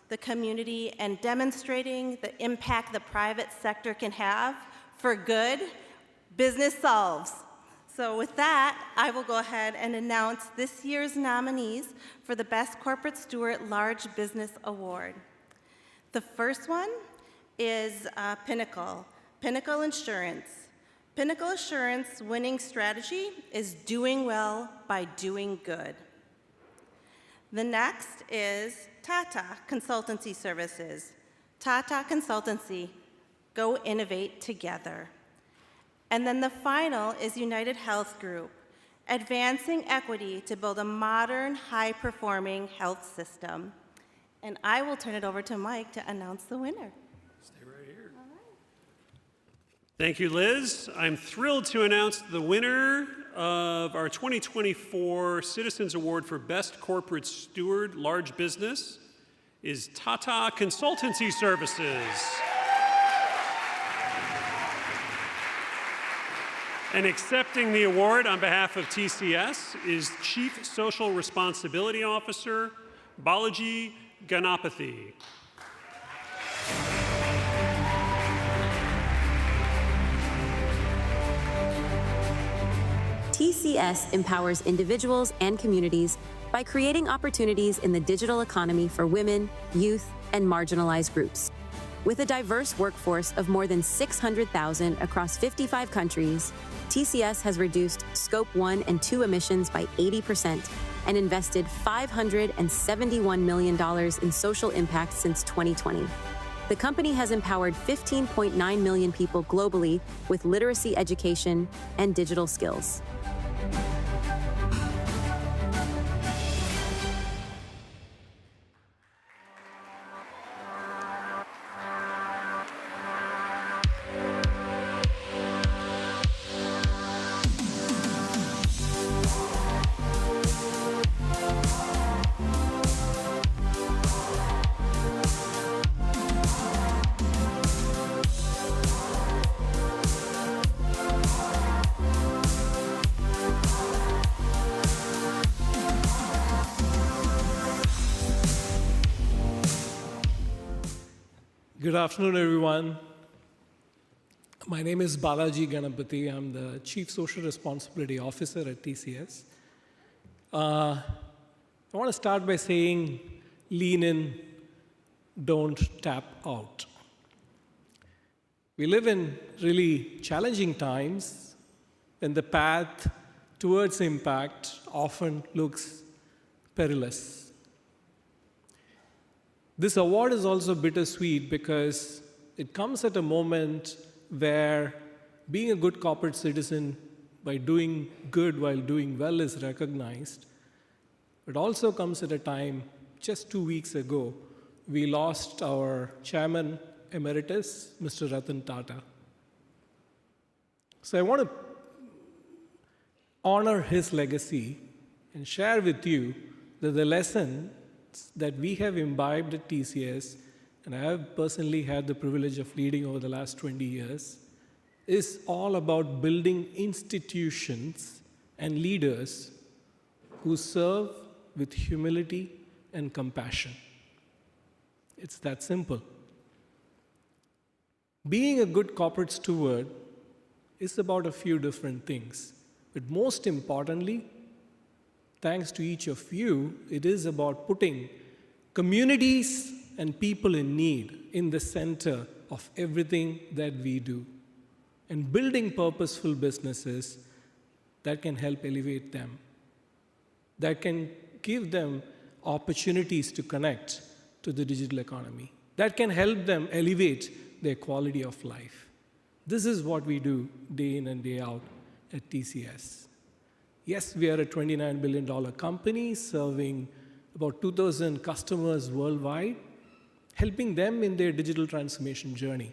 the community and demonstrating the impact the private sector can have for good. Business solves. So with that, I will go ahead and announce this year's nominees for the Best Corporate Steward Large Business Award. The first one is Pinnacle Insurance. Pinnacle Assurance winning strategy is doing well by doing good. The next is Tata Consultancy Services. Tata Consultancy, go innovate together. And then the final is United Health Group, advancing equity to build a modern, high-performing health system. And I will turn it over to Mike to announce the winner. Thank you, Liz. I'm thrilled to announce the winner of our 2024 Citizens Award for Best Corporate Steward Large Business is Tata Consultancy Services. And accepting the award on behalf of TCS is Chief Social Responsibility Officer Balaji Ganapathy. TCS empowers individuals and communities by creating opportunities in the digital economy for women, youth, and marginalized groups. With a diverse workforce of more than 600,000 across 55 countries, TCS has reduced Scope 1 and 2 emissions by 80% and invested $571 million in social impact since 2020. The company has empowered 15.9 million people globally with literacy education and digital skills. Good afternoon, everyone. My name is Balaji Ganapathy. I'm the Chief Social Responsibility Officer at TCS. I want to start by saying, lean in, don't tap out. We live in really challenging times, and the path towards impact often looks perilous. This award is also bittersweet because it comes at a moment where being a good corporate citizen by doing good while doing well is recognized. It also comes at a time, just 2 weeks ago, we lost our chairman emeritus, Mr. Ratan Tata. So I want to honor his legacy and share with you that the lesson that we have imbibed at TCS, and I have personally had the privilege of leading over the last 20 years, is all about building institutions and leaders who serve with humility and compassion. It's that simple. Being a good corporate steward is about a few different things, but most importantly, thanks to each of you, it is about putting communities and people in need in the center of everything that we do, and building purposeful businesses that can help elevate them, that can give them opportunities to connect to the digital economy, that can help them elevate their quality of life. This is what we do day in and day out at TCS. Yes, we are a $29 billion company serving about 2,000 customers worldwide, helping them in their digital transformation journey.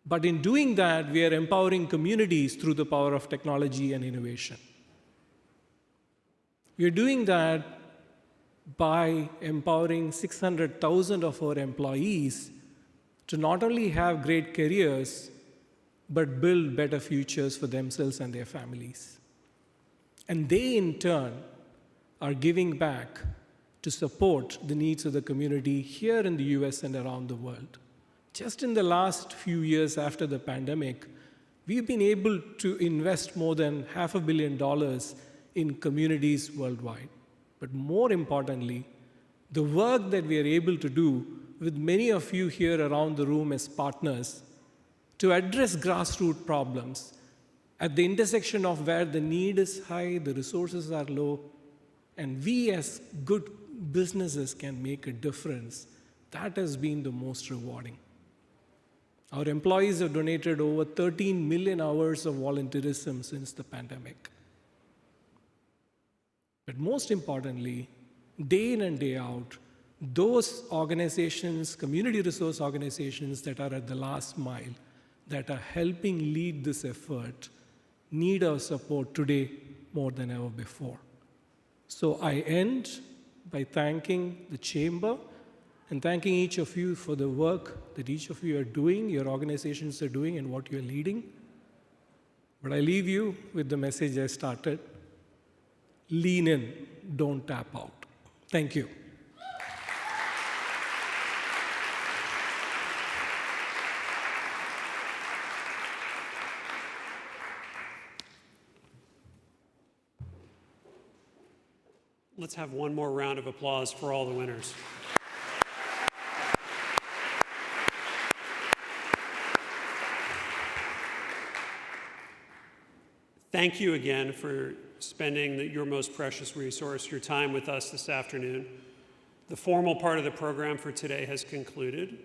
But in doing that, we are empowering communities through the power of technology and innovation. We are doing that by empowering 600,000 of our employees to not only have great careers, but build better futures for themselves and their families. And they, in turn, are giving back to support the needs of the community here in the US and around the world. Just in the last few years after the pandemic, we've been able to invest more than $500 million in communities worldwide. But more importantly, the work that we are able to do with many of you here around the room as partners to address grassroots problems at the intersection of where the need is high, the resources are low, and we as good businesses can make a difference. That has been the most rewarding. Our employees have donated over 13 million hours of volunteerism since the pandemic. But most importantly, day in and day out, those organizations, community resource organizations that are at the last mile, that are helping lead this effort, need our support today more than ever before. So I end by thanking the Chamber and thanking each of you for the work that each of you are doing, your organizations are doing, and what you're leading. But I leave you with the message I started: lean in, don't tap out. Thank you. let's have one more round of applause for all the winners. Thank you again for spending your most precious resource, your time with us this afternoon. The formal part of the program for today has concluded.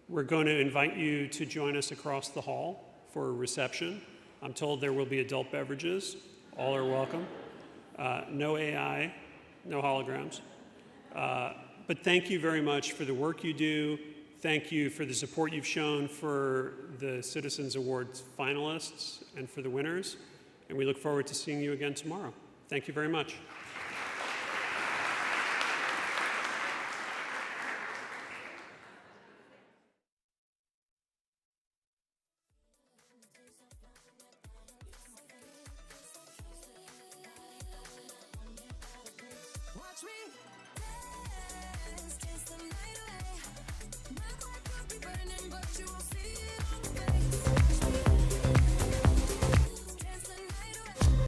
We're going to invite you to join us across the hall for a reception. I'm told there will be adult beverages. All are welcome. No AI, no holograms. But thank you very much for the work you do. Thank you for the support you've shown for the Citizens Awards finalists and for the winners. And we look forward to seeing you again tomorrow. Thank you very much.